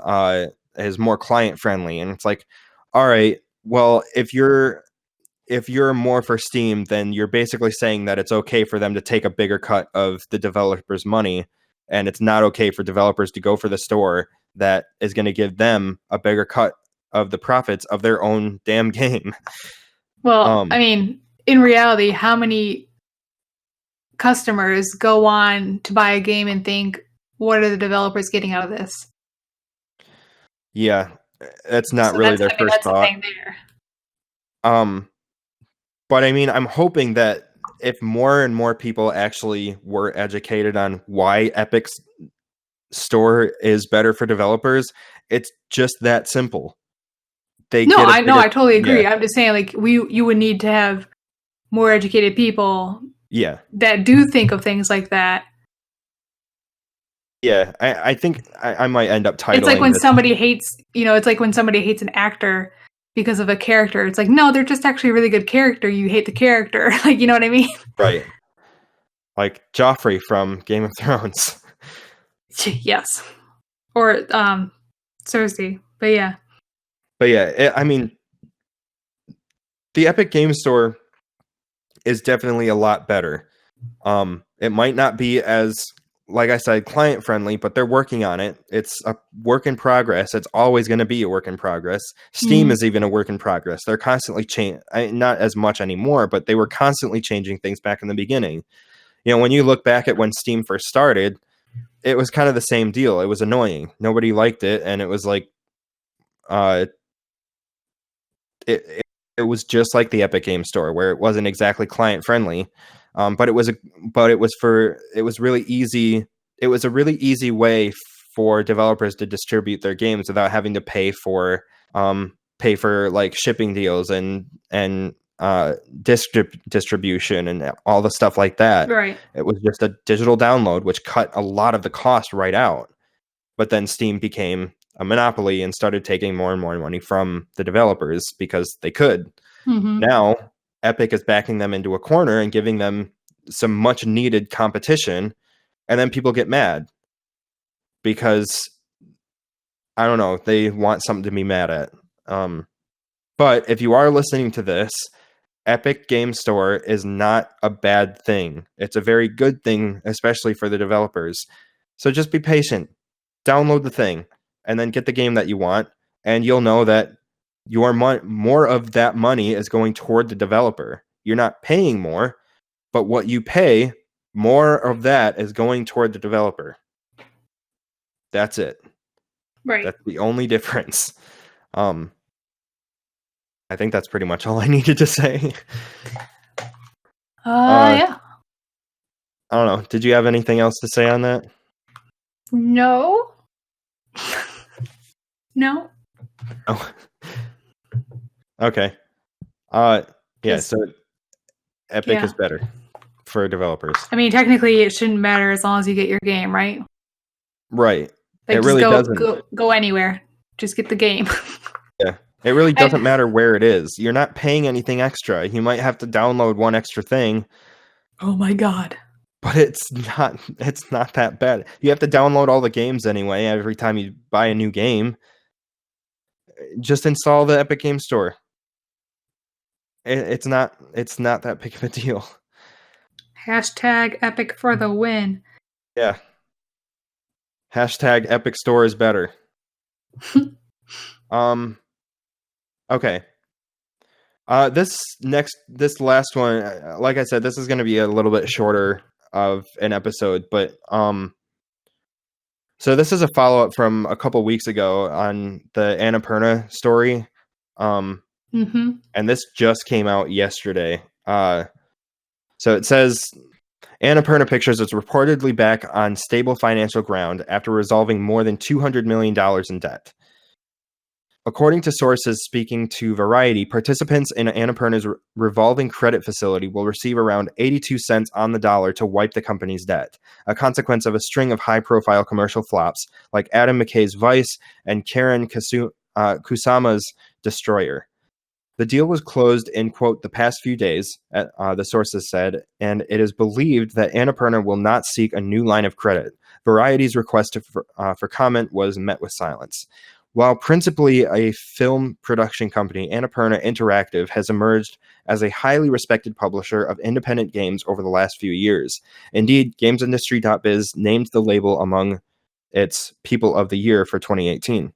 more client friendly, and it's like, all right, well, if you're more for Steam, then you're basically saying that it's okay for them to take a bigger cut of the developers' money, and it's not okay for developers to go for the store that is going to give them a bigger cut of the profits of their own damn game. Well, I mean, in reality, how many customers go on to buy a game and think, what are the developers getting out of this? Yeah, that's not really their first thought. That's the thing there. But I mean, I'm hoping that if more and more people actually were educated on why Epic's store is better for developers, it's just that simple. I totally agree. Yeah. I'm just saying, like, you would need to have more educated people. Yeah. That do think of things like that. Yeah, I think I might end up titling. It's like when somebody hates, it's like when somebody hates an actor because of a character. It's like, no, they're just actually a really good character. You hate the character. Like, you know what I mean? Right. Like Joffrey from Game of Thrones. Yes. Or Cersei. But yeah. I mean, the Epic Game Store is definitely a lot better. It might not be as, like I said, client friendly, but they're working on it. It's a work in progress. It's always going to be a work in progress. Steam is even a work in progress. They're constantly changing, not as much anymore, but they were constantly changing things back in the beginning. When you look back at when Steam first started, it was kind of the same deal. It was annoying. Nobody liked it, and it was like, it was just like the Epic Game Store, where it wasn't exactly client friendly. But it was really easy. It was a really easy way for developers to distribute their games without having to pay for like shipping deals and distribution and all the stuff like that. Right. It was just a digital download, which cut a lot of the cost right out. But then Steam became a monopoly and started taking more and more money from the developers because they could. Mm-hmm. Now Epic is backing them into a corner and giving them some much needed competition, and then people get mad because, I don't know, they want something to be mad at. But if you are listening to this, Epic Game Store is not a bad thing. It's a very good thing, especially for the developers. So just be patient. Download the thing and then get the game that you want, and you'll know that your more of that money is going toward the developer. You're not paying more, but what you pay, more of that is going toward the developer. That's it. Right. That's the only difference. I think that's pretty much all I needed to say. Yeah. I don't know. Did you have anything else to say on that? No. No. Oh, okay. Yeah. 'Cause- So Epic yeah. is better for developers, I mean, technically, it shouldn't matter as long as you get your game, right? right? Like, It just really doesn't. go anywhere. Just get the game. Yeah, it really I- doesn't matter where it is. You're not paying anything extra. You might have to download one extra thing, Oh my god. but it's not that bad. You have to download all the games anyway every time you buy a new game. Just install the Epic Game Store. It's not that big of a deal. Hashtag Epic for the win. Yeah. Hashtag Epic Store is better. Okay. This last one, like I said, this is going to be a little bit shorter of an episode, but so this is a follow-up from a couple weeks ago on the Annapurna story. Mm-hmm. And this just came out yesterday. So it says Annapurna Pictures is reportedly back on stable financial ground after resolving more than $200 million in debt. According to sources speaking to Variety, participants in Annapurna's revolving credit facility will receive around 82 cents on the dollar to wipe the company's debt, a consequence of a string of high-profile commercial flops like Adam McKay's Vice and Karen Kusama's Destroyer. The deal was closed in, quote, the past few days, the sources said, and it is believed that Annapurna will not seek a new line of credit. Variety's request for comment was met with silence. While principally a film production company, Annapurna Interactive has emerged as a highly respected publisher of independent games over the last few years. Indeed, GamesIndustry.biz named the label among its People of the Year for 2018.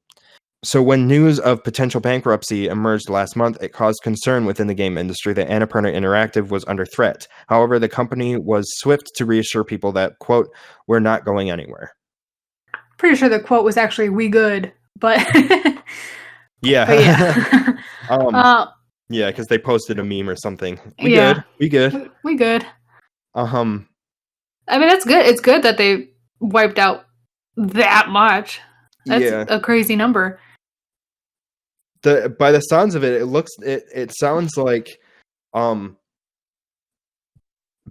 So when news of potential bankruptcy emerged last month, it caused concern within the game industry that Annapurna Interactive was under threat. However, the company was swift to reassure people that, quote, we're not going anywhere. Pretty sure the quote was actually "we good," but yeah, but yeah. Yeah, because they posted a meme or something. We Yeah. good. We good. I mean, that's good. It's good that they wiped out that much. That's a crazy number. By the sounds of it, it sounds like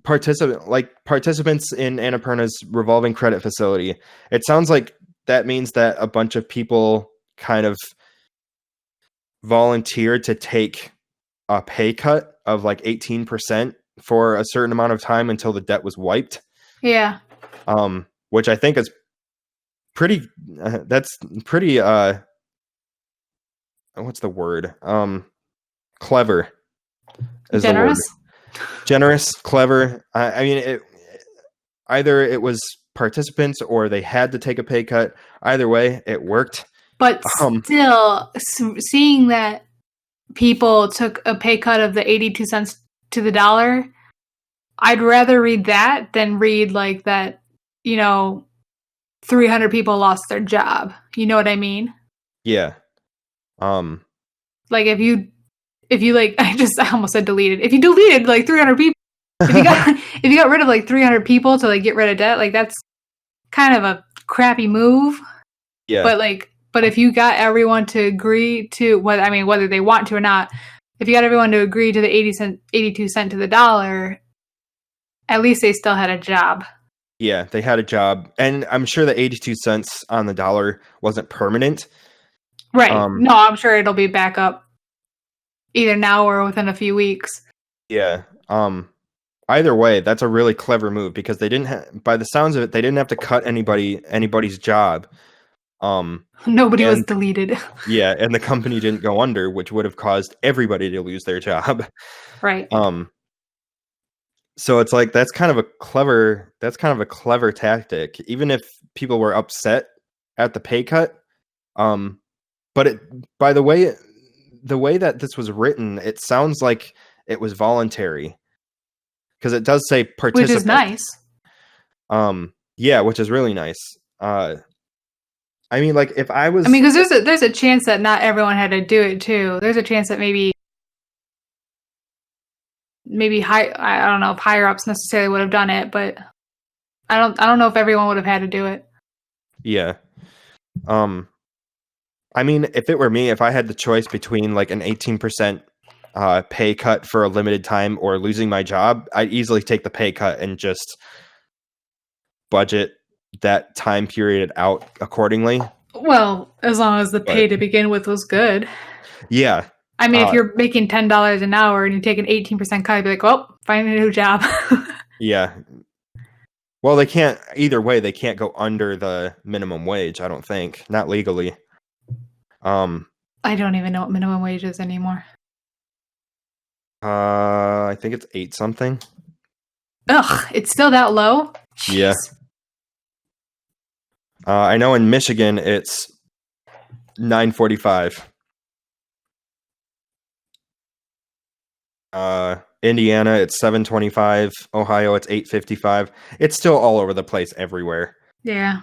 participants in Annapurna's revolving credit facility. It sounds like that means that a bunch of people kind of volunteered to take a pay cut of like 18% for a certain amount of time until the debt was wiped. Yeah. Which I think is pretty. That's pretty. What's the word? Clever. Is generous. The word. Generous, clever. I mean, either it was participants or they had to take a pay cut. Either way, it worked. But still, seeing that people took a pay cut of the 82 cents to the dollar, I'd rather read that than read like that, 300 people lost their job. You know what I mean? Yeah. Like if you like, I almost said deleted. If you deleted like 300 people, if you got rid of like 300 people to like get rid of debt, like that's kind of a crappy move. Yeah. But if you got everyone to agree to whether they want to or not, if you got everyone to agree to the 82 cent to the dollar, at least they still had a job. Yeah, they had a job. And I'm sure the 82 cents on the dollar wasn't permanent. Right. No, I'm sure it'll be back up either now or within a few weeks. Yeah. Either way, that's a really clever move because they didn't by the sounds of it, they didn't have to cut anybody's job. Nobody was deleted. Yeah, and the company didn't go under, which would have caused everybody to lose their job. Right. So it's like that's kind of a clever tactic, even if people were upset at the pay cut. But by the way that this was written, it sounds like it was voluntary. Because it does say participant. Which is nice. Yeah, which is really nice. I mean, like if I was, because there's a chance that not everyone had to do it too. There's a chance that maybe I don't know if higher ups necessarily would have done it, but I don't know if everyone would have had to do it. Yeah. I mean, if it were me, if I had the choice between like an 18% pay cut for a limited time or losing my job, I'd easily take the pay cut and just budget that time period out accordingly. Well, as long as the pay to begin with was good. Yeah. I mean, if you're making $10 an hour and you take an 18% cut, you'd be like, well, find a new job. Yeah. Well, they can't, either way, they can't go under the minimum wage, I don't think. Not legally. I don't even know what minimum wage is anymore. I think it's 8 something. Ugh, it's still that low? Jeez. Yeah. I know in Michigan it's $9.45. Indiana it's $7.25. Ohio it's $8.55. It's still all over the place everywhere. Yeah.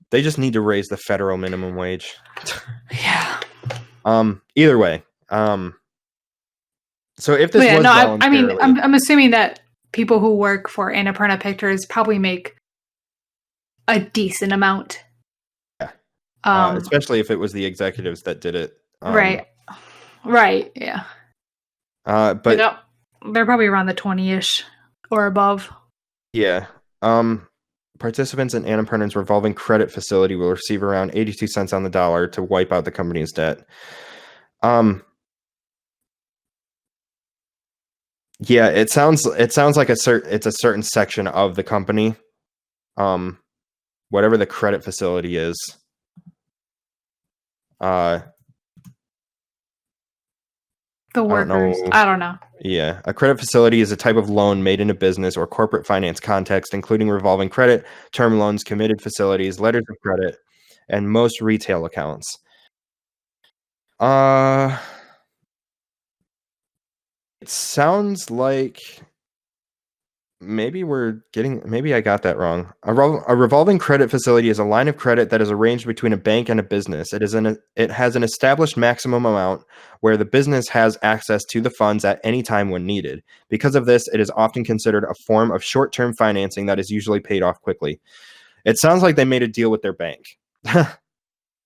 They just need to raise the federal minimum wage. Yeah. Either way. So if this was I mean, I'm assuming that people who work for Annapurna Pictures probably make a decent amount. Yeah. Especially if it was the executives that did it. Right. Yeah. But they're probably around the 20-ish or above. Yeah. Participants in Annapurna's revolving credit facility will receive around 82 cents on the dollar to wipe out the company's debt. Yeah, it sounds like it's a certain section of the company. Whatever the credit facility is. The workers. I don't know. Yeah. A credit facility is a type of loan made in a business or corporate finance context, including revolving credit, term loans, committed facilities, letters of credit, and most retail accounts. It sounds like maybe I got that wrong. A revolving credit facility is a line of credit that is arranged between a bank and a business. It has an established maximum amount where the business has access to the funds at any time when needed. Because of this, it is often considered a form of short-term financing that is usually paid off quickly. It sounds like they made a deal with their bank.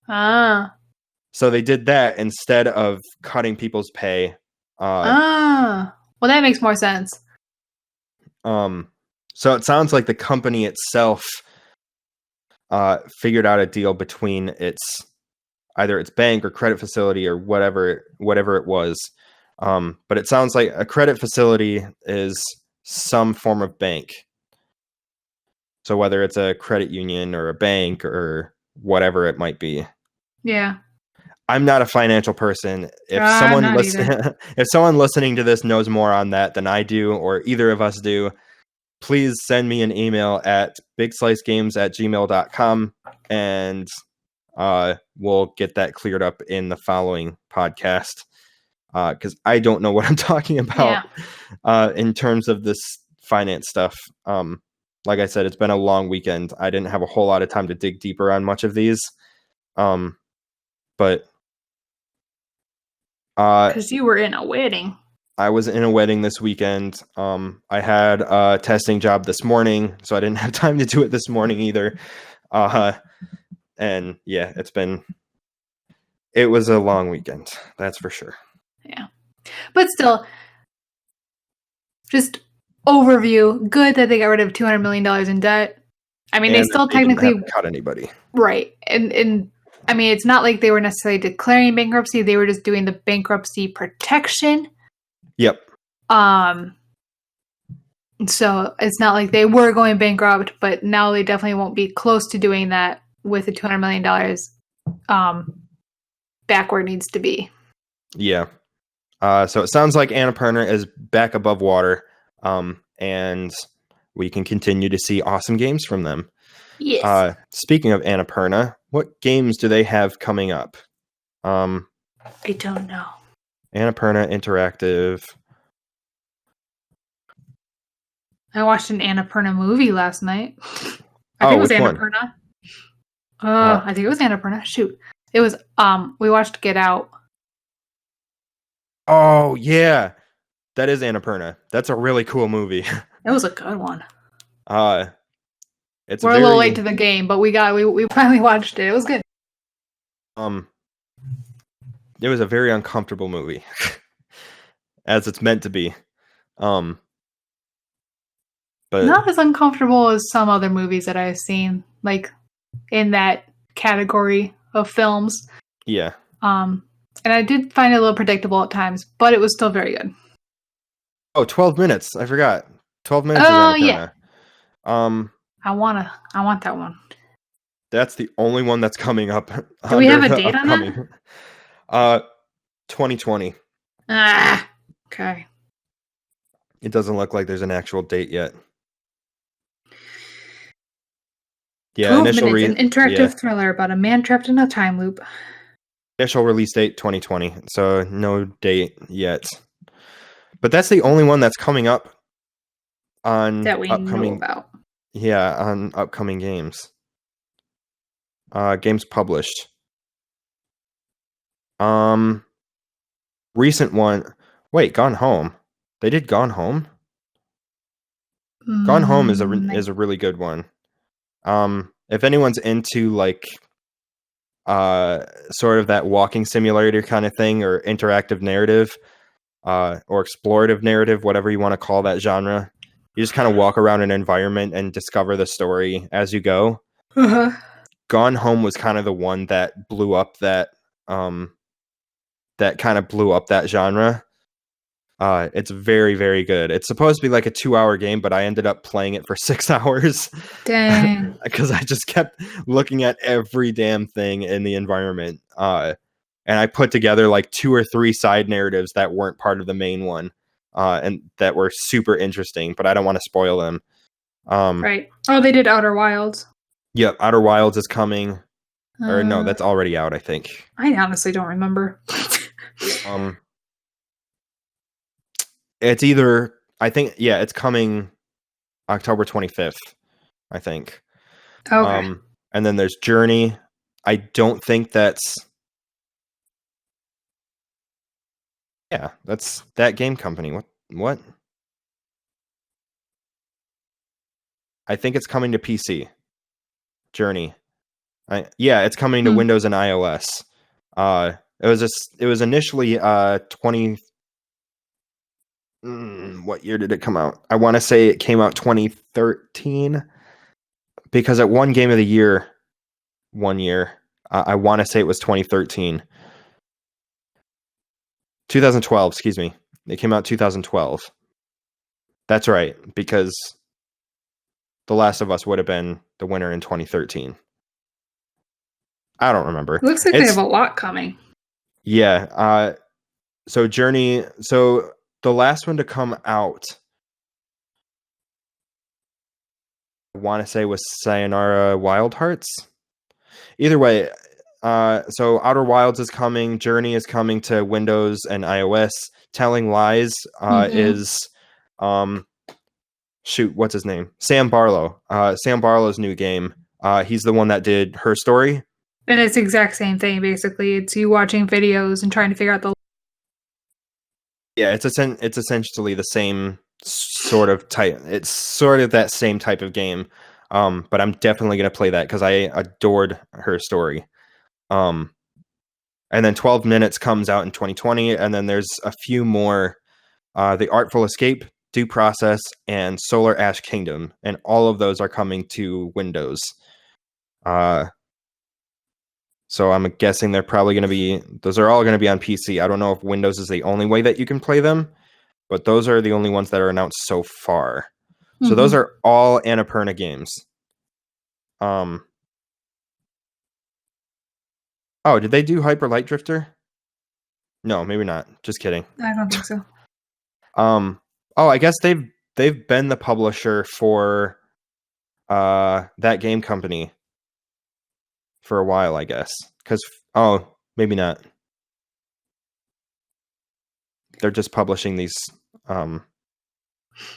So they did that instead of cutting people's pay. Well, that makes more sense. So it sounds like the company itself figured out a deal between either its bank or credit facility or whatever it was. But it sounds like a credit facility is some form of bank. So whether it's a credit union or a bank or whatever it might be. Yeah. I'm not a financial person. If someone listening to this knows more on that than I do, or either of us do, please send me an email at bigslicegames@gmail.com and we'll get that cleared up in the following podcast. Because I don't know what I'm talking about in terms of this finance stuff. Like I said, it's been a long weekend. I didn't have a whole lot of time to dig deeper on much of these. But because you were in a wedding. I was in a wedding this weekend. I had a testing job this morning, so I didn't have time to do it this morning either. And yeah, it was a long weekend. That's for sure. Yeah. But still, just overview, good that they got rid of $200 million in debt. I mean, they still technically didn't cut anybody. Right. And I mean, it's not like they were necessarily declaring bankruptcy. They were just doing the bankruptcy protection. Yep. So it's not like they were going bankrupt, but now they definitely won't be close to doing that with the $200 million back where it needs to be. Yeah. So it sounds like Annapurna is back above water, and we can continue to see awesome games from them. Yes. Speaking of Annapurna, what games do they have coming up? I don't know. Annapurna Interactive. I watched an Annapurna movie last night. I think it was Annapurna. I think it was Annapurna. Shoot. It was, we watched Get Out. Oh, yeah. That is Annapurna. That's a really cool movie. It was a good one. It's We're a little late to the game, but we finally watched it. It was good. It was a very uncomfortable movie, as it's meant to be. But not as uncomfortable as some other movies that I've seen, like in that category of films. Yeah. And I did find it a little predictable at times, but it was still very good. Oh, 12 minutes. I forgot. 12 minutes is Annapurna. Yeah. I want that one. That's the only one that's coming up. Do we have a date on that? 2020. Okay. It doesn't look like there's an actual date yet. Yeah, 12 minutes, an interactive thriller about a man trapped in a time loop. Initial release date 2020, so no date yet. But that's the only one that's coming up on that we know about. Yeah, on upcoming games. Games published. Recent one. Wait, Gone Home. They did Gone Home. Gone Home is a really good one. If anyone's into like sort of that walking simulator kind of thing, or interactive narrative, or explorative narrative, whatever you want to call that genre, you just kind of walk around an environment and discover the story as you go. Uh-huh. Gone Home was kind of the one that blew up that genre. It's very, very good. It's supposed to be like a 2-hour game, but I ended up playing it for 6 hours. Dang. Because I just kept looking at every damn thing in the environment. And I put together like 2 or 3 side narratives that weren't part of the main one, and that were super interesting, but I don't want to spoil them. Right. Oh, they did Outer Wilds. Yep, Outer Wilds is coming. Or no, that's already out, I think. I honestly don't remember. It's either, I think, yeah, it's coming October 25th, I think. Okay. And then there's Journey. I don't think that's... Yeah, that's that game company. What? I think it's coming to PC. Journey. It's coming to Windows and iOS. It was initially 20... what year did it come out? I want to say it came out 2013, because at one Game of the Year, one year, I want to say it was 2013. 2012, excuse me. It came out 2012. That's right, because The Last of Us would have been the winner in 2013. I don't remember. It looks like they have a lot coming. Yeah. So Journey. So the last one to come out, I want to say, was Sayonara Wild Hearts. Either way, so Outer Wilds is coming. Journey is coming to Windows and iOS. Telling Lies is... shoot, what's his name? Sam Barlow. Sam Barlow's new game. He's the one that did Her Story. And it's the exact same thing, basically. It's you watching videos and trying to figure out the... Yeah, it's essentially the same sort of type. It's sort of that same type of game. But I'm definitely going to play that because I adored Her Story. And then 12 Minutes comes out in 2020, and then there's a few more. The Artful Escape, Due Process, and Solar Ash Kingdom, and all of those are coming to Windows. So I'm guessing they're probably going to be... Those are all going to be on PC. I don't know if Windows is the only way that you can play them, but those are the only ones that are announced so far. So those are all Annapurna games. Oh, did they do Hyper Light Drifter? No, maybe not. Just kidding. I don't think so. Oh, I guess they've been the publisher for that game company for a while, I guess. Because maybe not. They're just publishing these.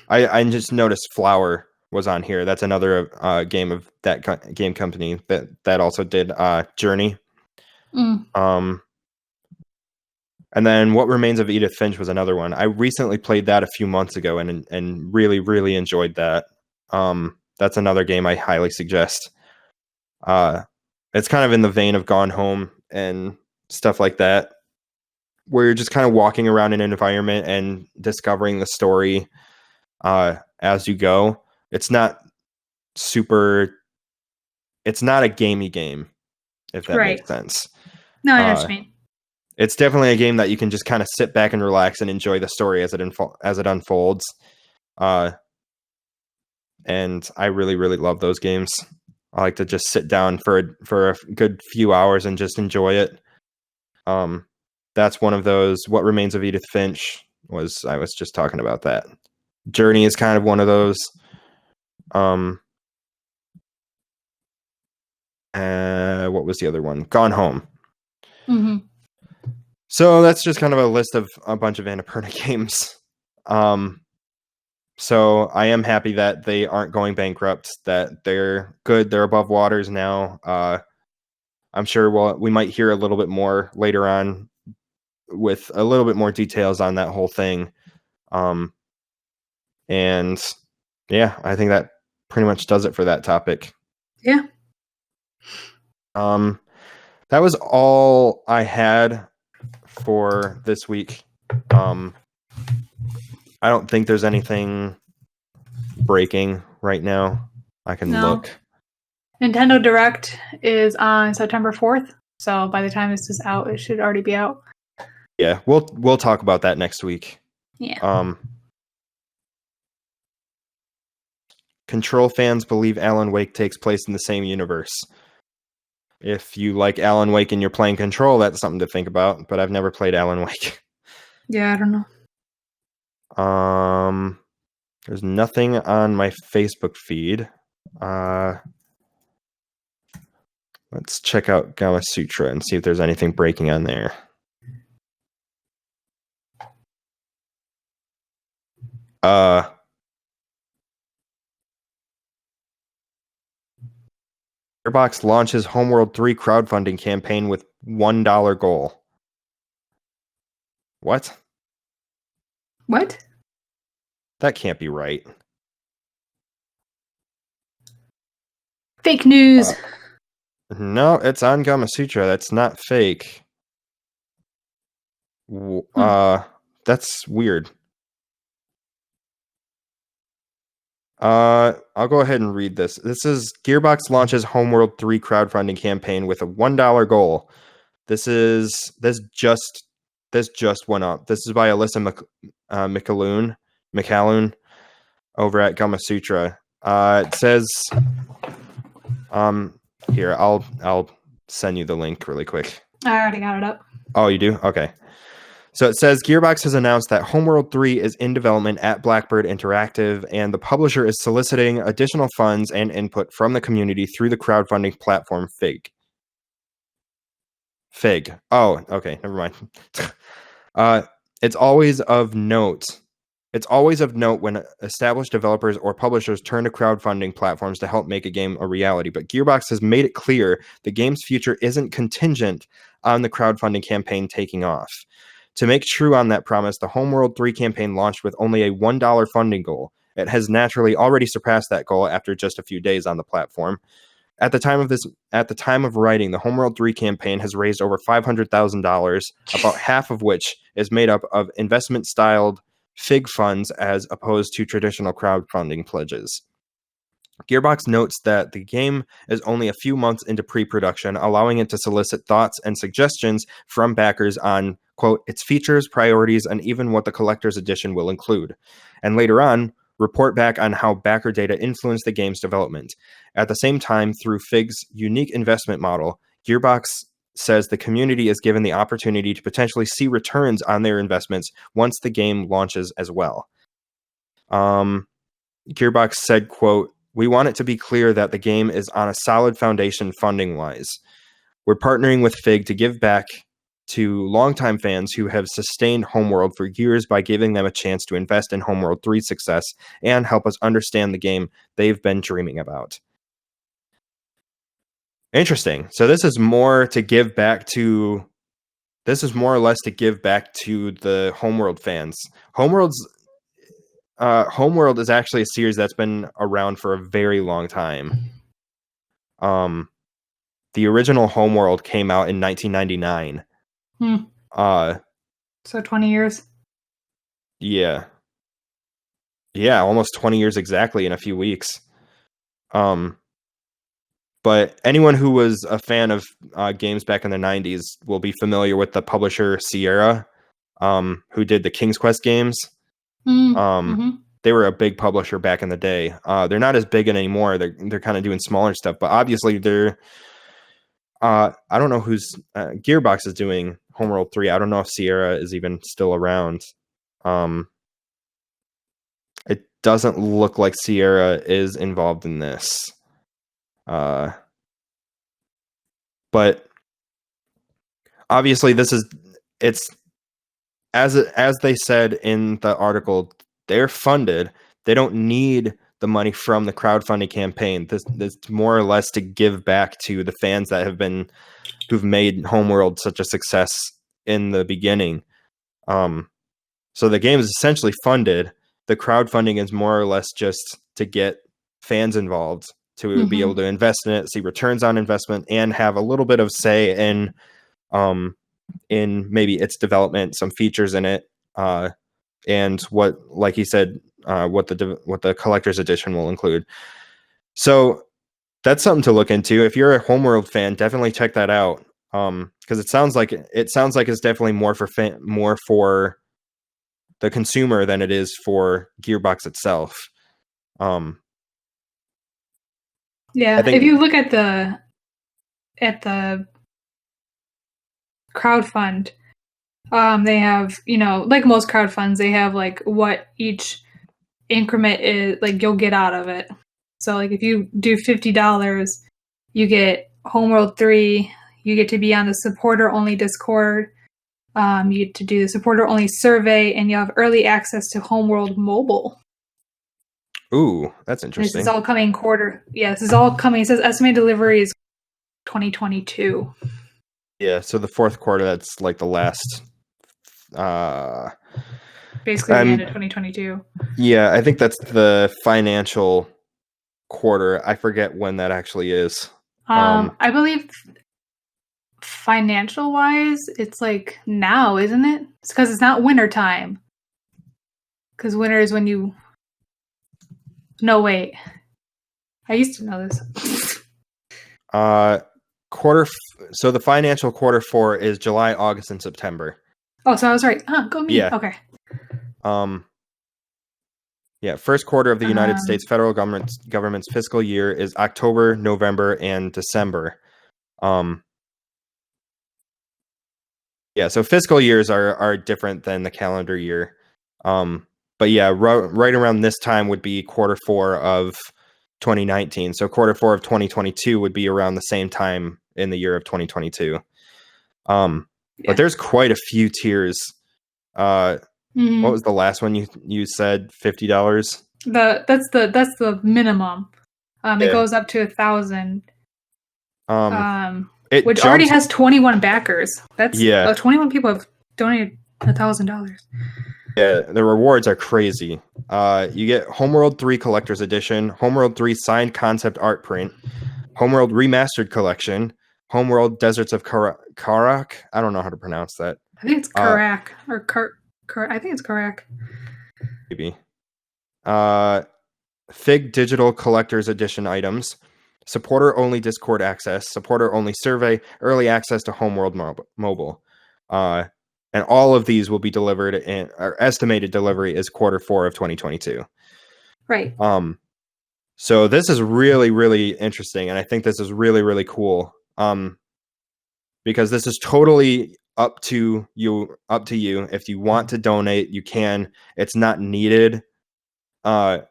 I just noticed Flower was on here. That's another game of that game company that also did Journey. And then What Remains of Edith Finch was another one. I recently played that a few months ago and really, really enjoyed that. That's another game I highly suggest. It's kind of in the vein of Gone Home and stuff like that, where you're just kind of walking around in an environment and discovering the story as you go. It's not a gamey game, if that makes sense. No, I know what you mean. It's definitely a game that you can just kind of sit back and relax and enjoy the story as it unfolds. And I really, really love those games. I like to just sit down for a good few hours and just enjoy it. That's one of those. What Remains of Edith Finch I was just talking about that. Journey is kind of one of those. What was the other one? Gone Home. Mm-hmm. So that's just kind of a list of a bunch of Annapurna games. So I am happy that they aren't going bankrupt, that they're good. They're above waters now. I'm sure we might hear a little bit more later on with a little bit more details on that whole thing. And yeah, I think that pretty much does it for that topic. Yeah. That was all I had for this week. I don't think there's anything breaking right now. I can look. Nintendo Direct is on September 4th, so by the time this is out, it should already be out. Yeah, we'll talk about that next week. Yeah. Control fans believe Alan Wake takes place in the same universe. If you like Alan Wake and you're playing Control, that's something to think about, but I've never played Alan Wake. Yeah, I don't know. There's nothing on my Facebook feed. Let's check out Gamasutra and see if there's anything breaking on there. Gearbox launches Homeworld 3 crowdfunding campaign with $1 goal. What? What? That can't be right. Fake news. No, it's on Gamasutra. That's not fake. That's weird. I'll go ahead and read this. This is Gearbox launches Homeworld 3 crowdfunding campaign with a $1 goal. This just went up. This is by Alyssa McAloon over at Gamasutra. It says, here, I'll send you the link really quick. I already got it up. Oh, you do? Okay. So it says Gearbox has announced that Homeworld 3 is in development at Blackbird Interactive, and the publisher is soliciting additional funds and input from the community through the crowdfunding platform Fig. Oh, okay, never mind. It's always of note when established developers or publishers turn to crowdfunding platforms to help make a game a reality. But Gearbox has made it clear the game's future isn't contingent on the crowdfunding campaign taking off. To make true on that promise, the Homeworld 3 campaign launched with only a $1 funding goal. It has naturally already surpassed that goal after just a few days on the platform. At the time of writing, the Homeworld 3 campaign has raised over $500,000, about half of which is made up of investment-styled Fig funds as opposed to traditional crowdfunding pledges. Gearbox notes that the game is only a few months into pre-production, allowing it to solicit thoughts and suggestions from backers on, quote, its features, priorities, and even what the collector's edition will include. And later on, report back on how backer data influenced the game's development. At the same time, through Fig's unique investment model, Gearbox says the community is given the opportunity to potentially see returns on their investments once the game launches as well. Gearbox said, quote, we want it to be clear that the game is on a solid foundation funding-wise. We're partnering with Fig to give back to longtime fans who have sustained Homeworld for years by giving them a chance to invest in Homeworld 3's success and help us understand the game they've been dreaming about. Interesting. So this is more or less to give back to the Homeworld fans. Homeworld's Homeworld is actually a series that's been around for a very long time. The original Homeworld came out in 1999. So 20 years. Yeah, almost 20 years exactly in a few weeks. But anyone who was a fan of games back in the 90s will be familiar with the publisher Sierra, who did the King's Quest games. They were a big publisher back in the day. They're not as big anymore. They're kind of doing smaller stuff, but obviously they're. I don't know who's Gearbox is doing Homeworld 3. I don't know if Sierra is even still around. It doesn't look like Sierra is involved in this. But obviously it's as they said in the article, they're funded. They don't need the money from the crowdfunding campaign. This more or less to give back to the fans who've made Homeworld such a success in the beginning. So the game is essentially funded. The crowdfunding is more or less just to get fans involved, to be able to invest in it, see returns on investment, and have a little bit of say in maybe its development, some features in it, and what, like he said, what the collector's edition will include. So that's something to look into. If you're a Homeworld fan, definitely check that out, because it sounds like it's definitely more for the consumer than it is for Gearbox itself. Yeah, if you look at the crowdfund, they have, like most crowdfunds, they have like what each increment is, like you'll get out of it. So like if you do $50, you get Homeworld 3, you get to be on the supporter only Discord, you get to do the supporter only survey, and you have early access to Homeworld Mobile. Ooh, that's interesting. This is all coming quarter. Yeah, this is all coming. It says estimated delivery is 2022. Yeah, so the fourth quarter, that's like the last. Basically the end of 2022. Yeah, I think that's the financial quarter. I forget when that actually is. I believe financial wise, it's like now, isn't it? It's because it's not winter time. Because winter is when you. No, wait. I used to know this. So the financial quarter 4 is July, August, and September. Oh, so I was right. Go me. Yeah. Okay. Yeah, first quarter of the United States federal government's fiscal year is October, November, and December. Yeah, so fiscal years are different than the calendar year. But yeah, right around this time would be quarter 4 of 2019. So quarter 4 of 2022 would be around the same time in the year of 2022. But there's quite a few tiers. What was the last one you said? $50? That's the minimum. It goes up to 1,000. Which already has 21 backers. That's 21 people have donated $1,000. Yeah, the rewards are crazy. You get Homeworld 3 Collector's Edition, Homeworld 3 Signed Concept Art Print, Homeworld Remastered Collection, Homeworld Deserts of Karak. I don't know how to pronounce that. I think it's Karak. I think it's Karak. Maybe. Fig Digital Collector's Edition items, supporter-only Discord access, supporter-only survey, early access to Homeworld Mobile. And all of these will be delivered our estimated delivery is quarter 4 of 2022. Right. So this is really, really interesting. And I think this is really, really cool. Because this is totally up to you. If you want to donate, you can. It's not needed. It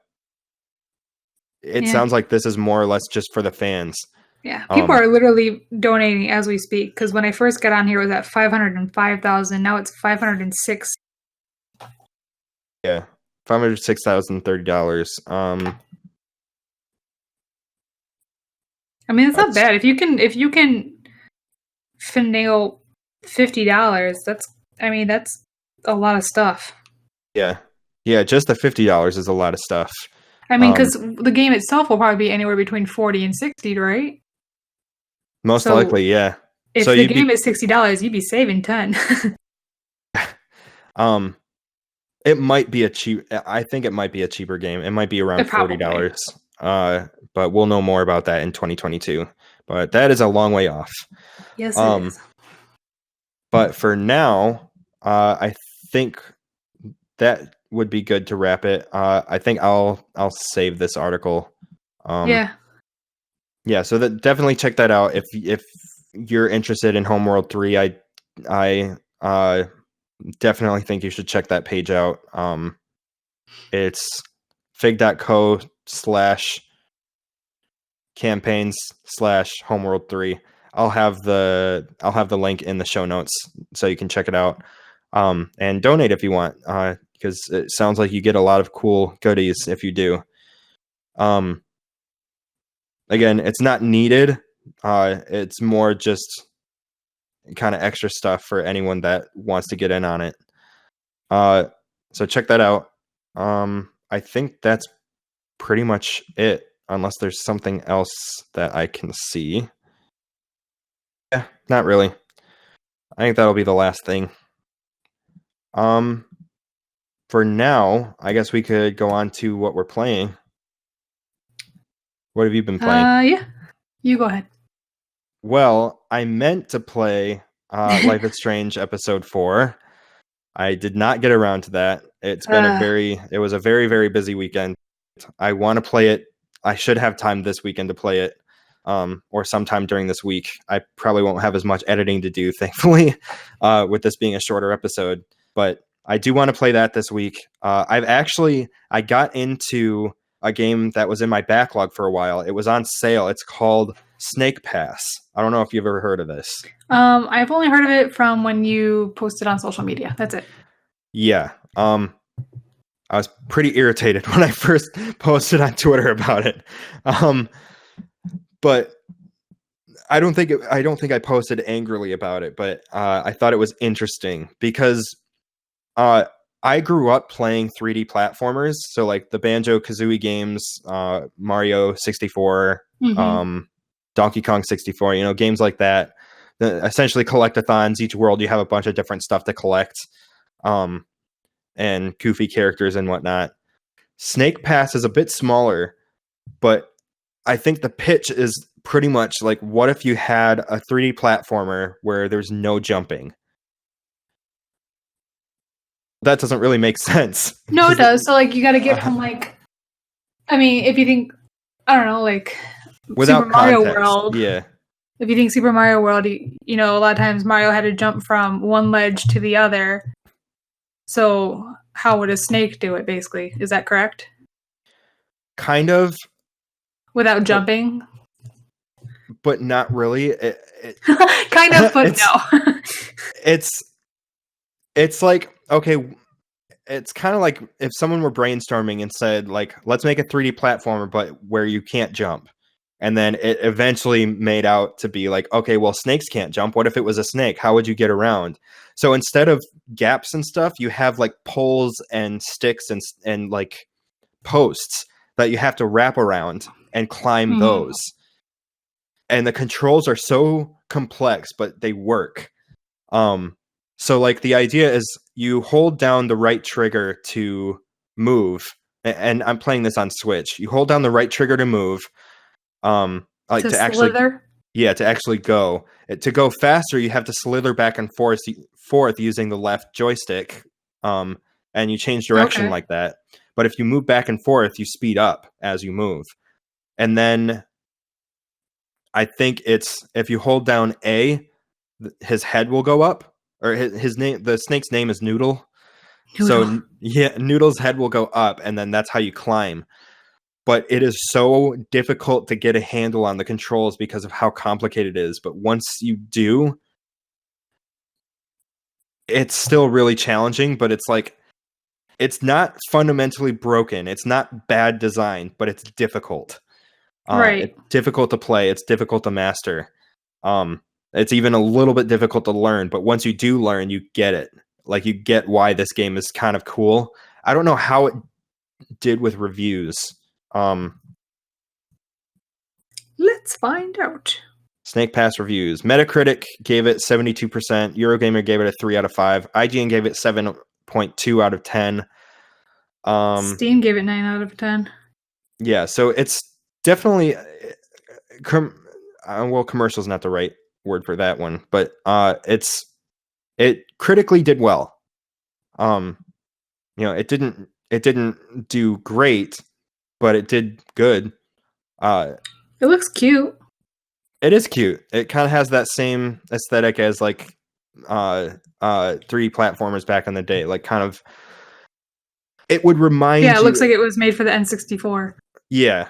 sounds like this is more or less just for the fans. Yeah, people are literally donating as we speak. Because when I first got on here, it was at 505,000. Now it's 506. Yeah, $506,030. I mean, it's not bad. If you can finagle $50, that's a lot of stuff. Yeah, Yeah, just the $50 is a lot of stuff. I mean, because the game itself will probably be anywhere between 40 and 60, right? Most So likely, yeah. if So the you'd game be is $60, you'd be saving 10. it might be I think it might be a cheaper game. It might be around Probably. $40. But we'll know more about that in 2022. But that is a long way off. Yes, it is. But for now, I think that would be good to wrap it. I think I'll save this article. Yeah, so definitely check that out if you're interested in Homeworld 3. I definitely think you should check that page out. It's fig.co/campaigns/Homeworld 3. I'll have the link in the show notes so you can check it out. And donate if you want, because it sounds like you get a lot of cool goodies if you do. Again, it's not needed. It's more just kind of extra stuff for anyone that wants to get in on it. So check that out. I think that's pretty much it, unless there's something else that I can see. Yeah, not really. I think that'll be the last thing. For now, I guess we could go on to what we're playing. What have you been playing? Yeah. You go ahead. Well, I meant to play Life is Strange Episode 4. I did not get around to that. It was a very, very busy weekend. I want to play it. I should have time this weekend to play it, or sometime during this week. I probably won't have as much editing to do, thankfully, with this being a shorter episode. But I do want to play that this week. I got into a game that was in my backlog for a while. It was on sale. It's called Snake Pass. I don't know if you've ever heard of this. I've only heard of it from when you posted on social media. That's it. Yeah. I was pretty irritated when I first posted on Twitter about it. But I don't think I posted angrily about it, but I thought it was interesting because I grew up playing 3D platformers, so like the Banjo-Kazooie games, Mario 64, Donkey Kong 64, games like that. Essentially collectathons. Each world you have a bunch of different stuff to collect, and goofy characters and whatnot. Snake Pass is a bit smaller, but I think the pitch is pretty much like, what if you had a 3D platformer where there's no jumping? That doesn't really make sense. No, it does. So, like, you got to get from, like, I mean, if you think, I don't know, like, without Super Mario context, World. Yeah. If you think Super Mario World, a lot of times Mario had to jump from one ledge to the other. So, how would a snake do it, basically? Is that correct? Kind of. Without jumping? But not really. Kind of, but no. It's like, okay, it's kind of like if someone were brainstorming and said, like, let's make a 3D platformer, but where you can't jump. And then it eventually made out to be like, okay, well, snakes can't jump. What if it was a snake? How would you get around? So instead of gaps and stuff, you have like poles and sticks and like posts that you have to wrap around and climb those. And the controls are so complex, but they work. So like the idea is you hold down the right trigger to move, and I'm playing this on Switch. You hold down the right trigger to move. Like to actually, to actually go. To go faster, you have to slither back and forth using the left joystick. And you change direction like that. But if you move back and forth, you speed up as you move. And then I think it's if you hold down A, his head will go up. Or his name, the snake's name is Noodle. So yeah, Noodle's head will go up, and then that's how you climb. But it is so difficult to get a handle on the controls because of how complicated it is. But once you do, it's still really challenging, but it's like, it's not fundamentally broken. It's not bad design, but it's difficult. Right. It's difficult to play. It's difficult to master. It's even a little bit difficult to learn, but once you do learn, you get it. Like, you get why this game is kind of cool. I don't know how it did with reviews. Let's find out. Snake Pass reviews. Metacritic gave it 72%. Eurogamer gave it a 3 out of 5. IGN gave it 7.2 out of 10. Steam gave it 9 out of 10. Yeah, so it's definitely commercial's not the right word for that one, but it critically did well. It didn't do great, but it did good. It looks cute. It is cute. It kind of has that same aesthetic as like 3D platformers back in the day. Like kind of, it would remind you. Yeah, it looks like it was made for the N64. Yeah.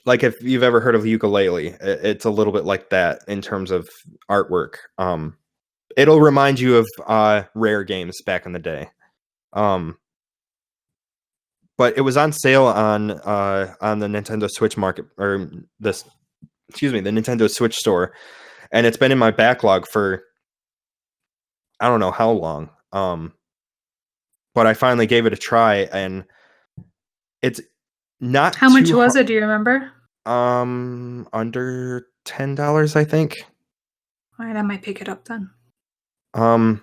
Like if you've ever heard of Ukulele, it's a little bit like that in terms of artwork. It'll remind you of Rare games back in the day. But it was on sale on the Nintendo Switch market, or the Nintendo Switch store, and it's been in my backlog for I don't know how long. But I finally gave it a try, and it's not how much was it? Do you remember? Under $10, I think. All right, I might pick it up then. But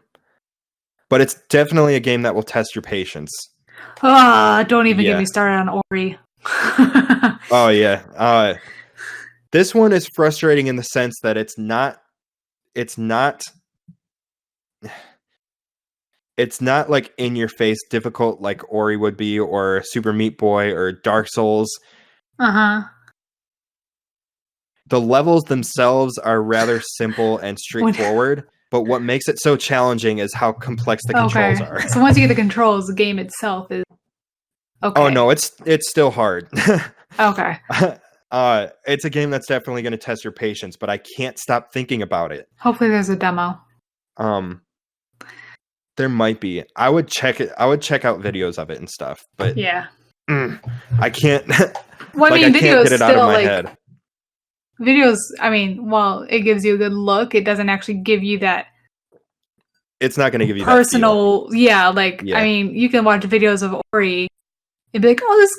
it's definitely a game that will test your patience. Don't even get me started on Ori. Oh yeah. This one is frustrating in the sense that it's not like in your face difficult like Ori would be, or Super Meat Boy or Dark Souls. The levels themselves are rather simple and straightforward, but what makes it so challenging is how complex the controls are. So once you get the controls, the game itself is okay. Oh no, it's still hard. Okay. It's a game that's definitely going to test your patience, but I can't stop thinking about it. Hopefully there's a demo. There might be. I would check out videos of it and stuff, but yeah. I can't. Well, I mean, I can't get it out of my head. Videos, I mean, while it gives you a good look, it doesn't actually give you that. It's not going to give you personal. That yeah, I mean, you can watch videos of Ori and be like, oh, this,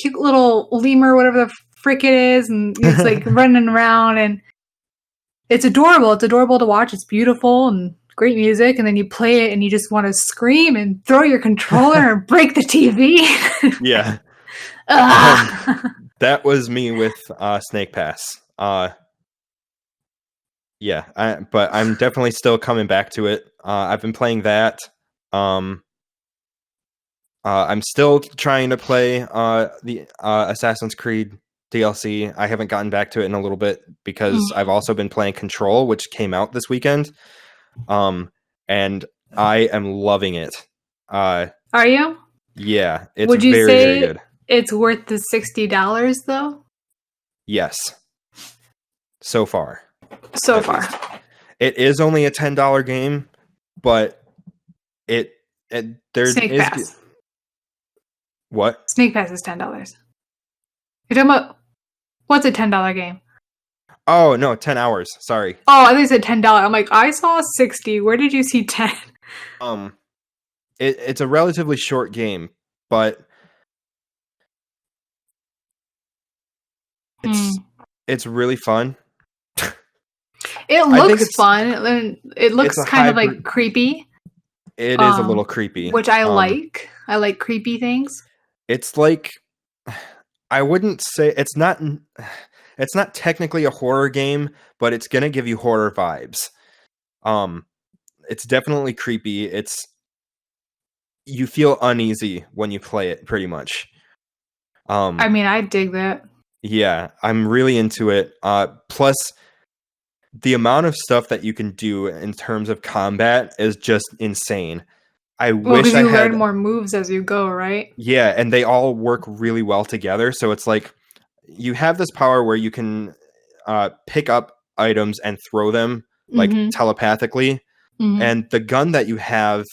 cute little lemur, whatever the frick it is, and it's like running around, and it's adorable. It's adorable to watch. It's beautiful and great music, and then you play it and you just want to scream and throw your controller and break the TV. Yeah. That was me with Snake Pass. Yeah, but I'm definitely still coming back to it. I've been playing that. I'm still trying to play the Assassin's Creed DLC. I haven't gotten back to it in a little bit because I've also been playing Control, which came out this weekend. And I am loving it. Are you? Yeah, it's Would you very, say very good. It's worth the $60 though? Yes. So far. It is only a $10 game, but there's Snake Pass. What? Snake Pass is $10. You're talking about what's a $10 game? Oh no, 10 hours. Sorry. Oh, I think it said $10. I'm like, I saw 60. Where did you see 10? It's a relatively short game, but it's really fun. It looks fun. It looks kind of like creepy. It is a little creepy, which I like. I like creepy things. It's like, I wouldn't say it's not technically a horror game, but it's gonna give you horror vibes. It's definitely creepy. You feel uneasy when you play it, pretty much. I mean, I dig that. Yeah, I'm really into it. Plus, the amount of stuff that you can do in terms of combat is just insane. I wish I had learn more moves as you go, right? Yeah, and they all work really well together. So it's like you have this power where you can pick up items and throw them like telepathically. And the gun that you have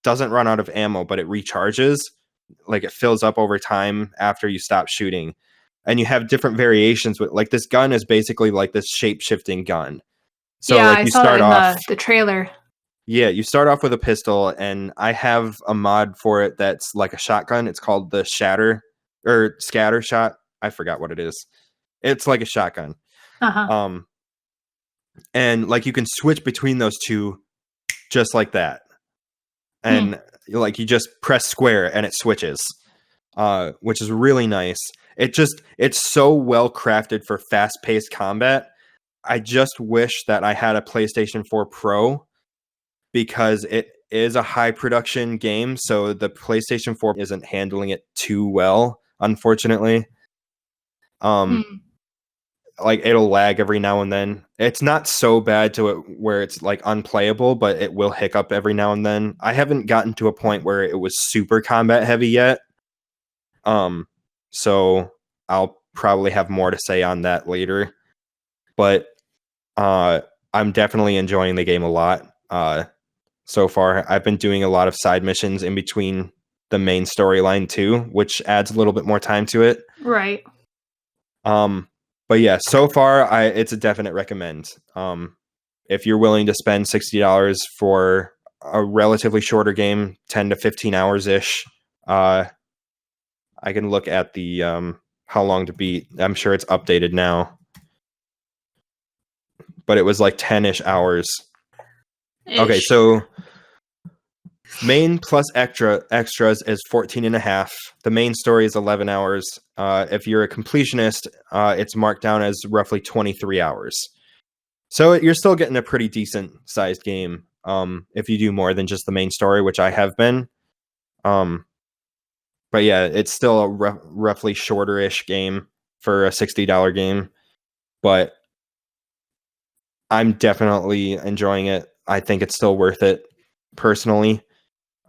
doesn't run out of ammo, but it recharges. Like it fills up over time after you stop shooting. And you have different variations with, like, this gun is basically like this shape-shifting gun. So yeah, like I you saw start that in off the trailer. Yeah, you start off with a pistol, and I have a mod for it that's like a shotgun. It's called the Scatter Shot. I forgot what it is. It's like a shotgun. Uh-huh. And like you can switch between those two just like that. Hmm. And like you just press square and it switches. Which is really nice. It's so well crafted for fast-paced combat. I just wish that I had a PlayStation 4 Pro, because it is a high production game, so the PlayStation 4 isn't handling it too well, unfortunately. Hmm. Like it'll lag every now and then. It's not so bad to it where it's like unplayable, but it will hiccup every now and then. I haven't gotten to a point where it was super combat heavy yet. So I'll probably have more to say on that later. But I'm definitely enjoying the game a lot. So far, I've been doing a lot of side missions in between the main storyline too, which adds a little bit more time to it. Right. But yeah, so far, it's a definite recommend. If you're willing to spend $60 for a relatively shorter game, 10 to 15 hours ish, I can look at the how long to beat. I'm sure it's updated now, but it was like 10-ish hours. Okay, Ish. so main plus extras is 14 and a half. The main story is 11 hours. If you're a completionist, it's marked down as roughly 23 hours. So you're still getting a pretty decent sized game if you do more than just the main story, which I have been. But yeah, it's still a roughly shorter-ish game for a $60 game. But I'm definitely enjoying it. I think it's still worth it, personally.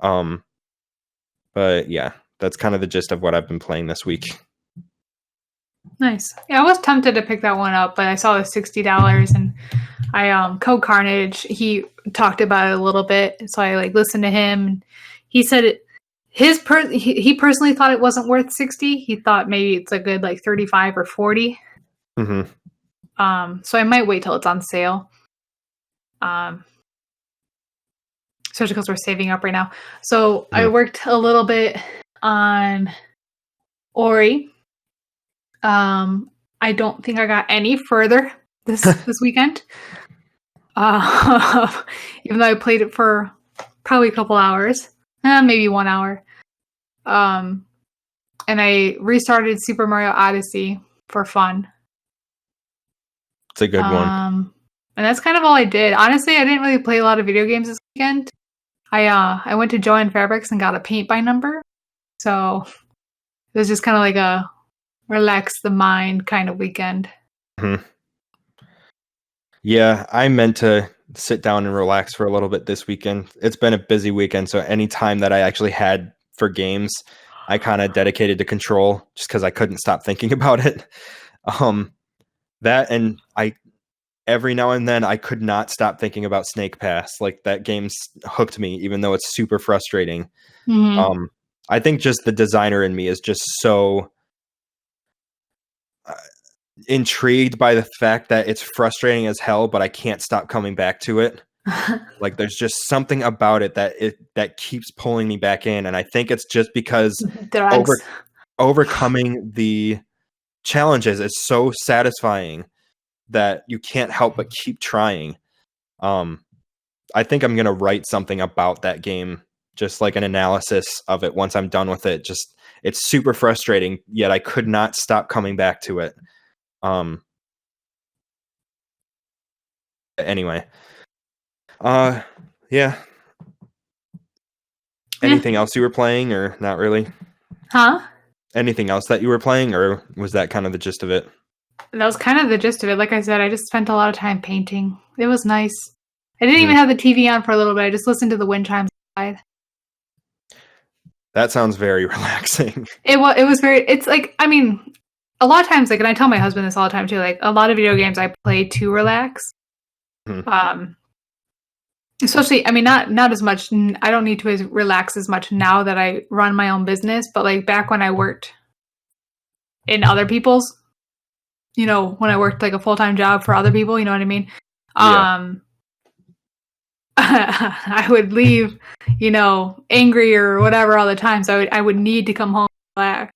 But yeah, that's kind of the gist of what I've been playing this week. Nice. Yeah, I was tempted to pick that one up, but I saw the $60 and I Code Carnage, he talked about it a little bit, so I like listened to him. He said he personally thought it wasn't worth 60. He thought maybe it's a good like 35 or 40. Mm-hmm. So I might wait till it's on sale. Especially because we're saving up right now. So I worked a little bit on Ori. I don't think I got any further this weekend. Even though I played it for probably a couple hours, maybe 1 hour. And I restarted Super Mario Odyssey for fun. It's a good one. And that's kind of all I did. Honestly, I didn't really play a lot of video games this weekend. I went to Joann Fabrics and got a paint by number. So it was just kind of like a relax the mind kind of weekend. Mm-hmm. Yeah, I meant to sit down and relax for a little bit this weekend. It's been a busy weekend, so any time that I actually had for games, I kind of dedicated to Control just because I couldn't stop thinking about it. That and every now and then I could not stop thinking about Snake Pass. Like that game's hooked me, even though it's super frustrating. Mm-hmm. I think just the designer in me is just so intrigued by the fact that it's frustrating as hell, but I can't stop coming back to it. Like there's just something about it that keeps pulling me back in, and I think it's just because overcoming the challenges is so satisfying that you can't help but keep trying. I think I'm gonna write something about that game, just like an analysis of it once I'm done with it. Just it's super frustrating, yet I could not stop coming back to it. Anyway. Yeah. Anything else you were playing, or not really? Huh? Anything else that you were playing, or was that kind of the gist of it? That was kind of the gist of it. Like I said, I just spent a lot of time painting. It was nice. I didn't even have the TV on for a little bit. I just listened to the wind chimes outside. That sounds very relaxing. It was very. It's like, I mean, a lot of times, like, and I tell my husband this all the time too. Like, a lot of video games I play to relax. Especially, I mean, not as much. I don't need to relax as much now that I run my own business. But like back when I worked in other people's, when I worked like a full-time job for other people, you know what I mean? Yeah. I would leave, angry or whatever all the time. So I would need to come home and relax.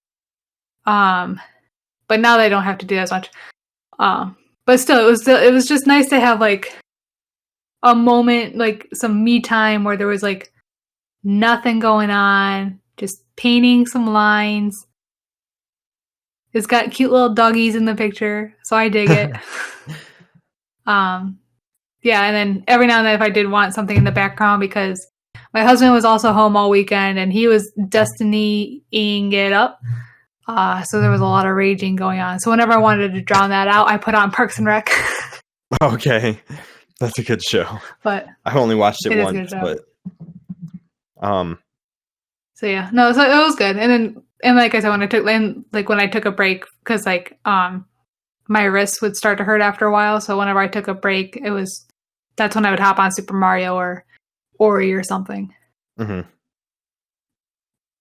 But now that I don't have to do that as much. But still, it was just nice to have like a moment, like some me time where there was like nothing going on, just painting some lines. It's got cute little doggies in the picture, so I dig it. Yeah, and then every now and then if I did want something in the background, because my husband was also home all weekend and he was Destiny-ing it up. So there was a lot of raging going on. So whenever I wanted to drown that out, I put on Parks and Rec. Okay. That's a good show. But I've only watched it once, but so yeah. No, so it was good. And like I said, when I took a break, because like my wrists would start to hurt after a while, so whenever I took a break, that's when I would hop on Super Mario or Ori or something. Mm-hmm.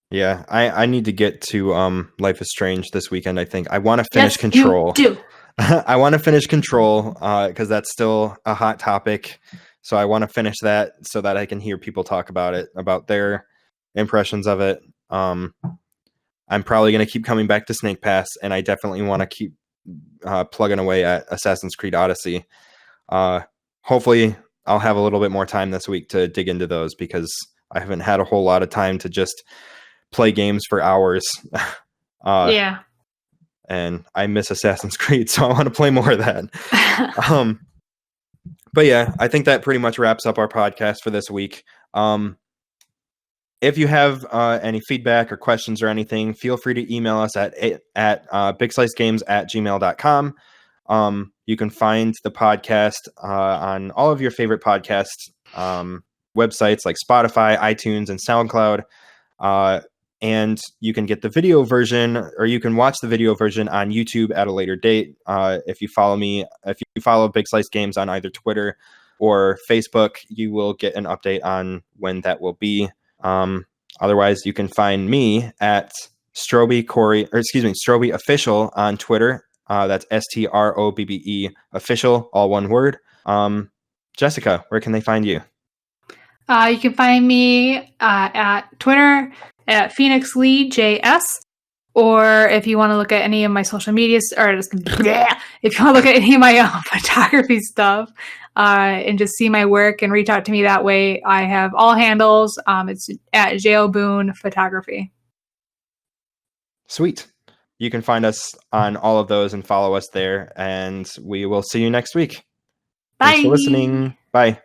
Yeah, I need to get to Life is Strange this weekend, I think. I want to finish Control. You do. I want to finish Control because that's still a hot topic. So I want to finish that so that I can hear people talk about it, about their impressions of it. I'm probably going to keep coming back to Snake Pass, and I definitely want to keep plugging away at Assassin's Creed Odyssey. Hopefully I'll have a little bit more time this week to dig into those because I haven't had a whole lot of time to just play games for hours. Yeah. And I miss Assassin's Creed, so I want to play more of that. But yeah, I think that pretty much wraps up our podcast for this week. If you have any feedback or questions or anything, feel free to email us at bigslicegames@gmail.com. You can find the podcast on all of your favorite podcast websites like Spotify, iTunes, and SoundCloud. And you can get the video version, or you can watch the video version on YouTube at a later date. If you follow Big Slice Games on either Twitter or Facebook, you will get an update on when that will be. Otherwise, you can find me at Strobe Official on Twitter. That's STROBBE Official, all one word. Jessica, where can they find you? You can find me at Twitter at PhoenixLeeJS, or if you want to look at any of my social medias, or if you want to look at any of my photography stuff and just see my work and reach out to me that way, I have all handles. It's at J.O. Boone Photography. Sweet. You can find us on all of those and follow us there, and we will see you next week. Bye. Thanks for listening. Bye.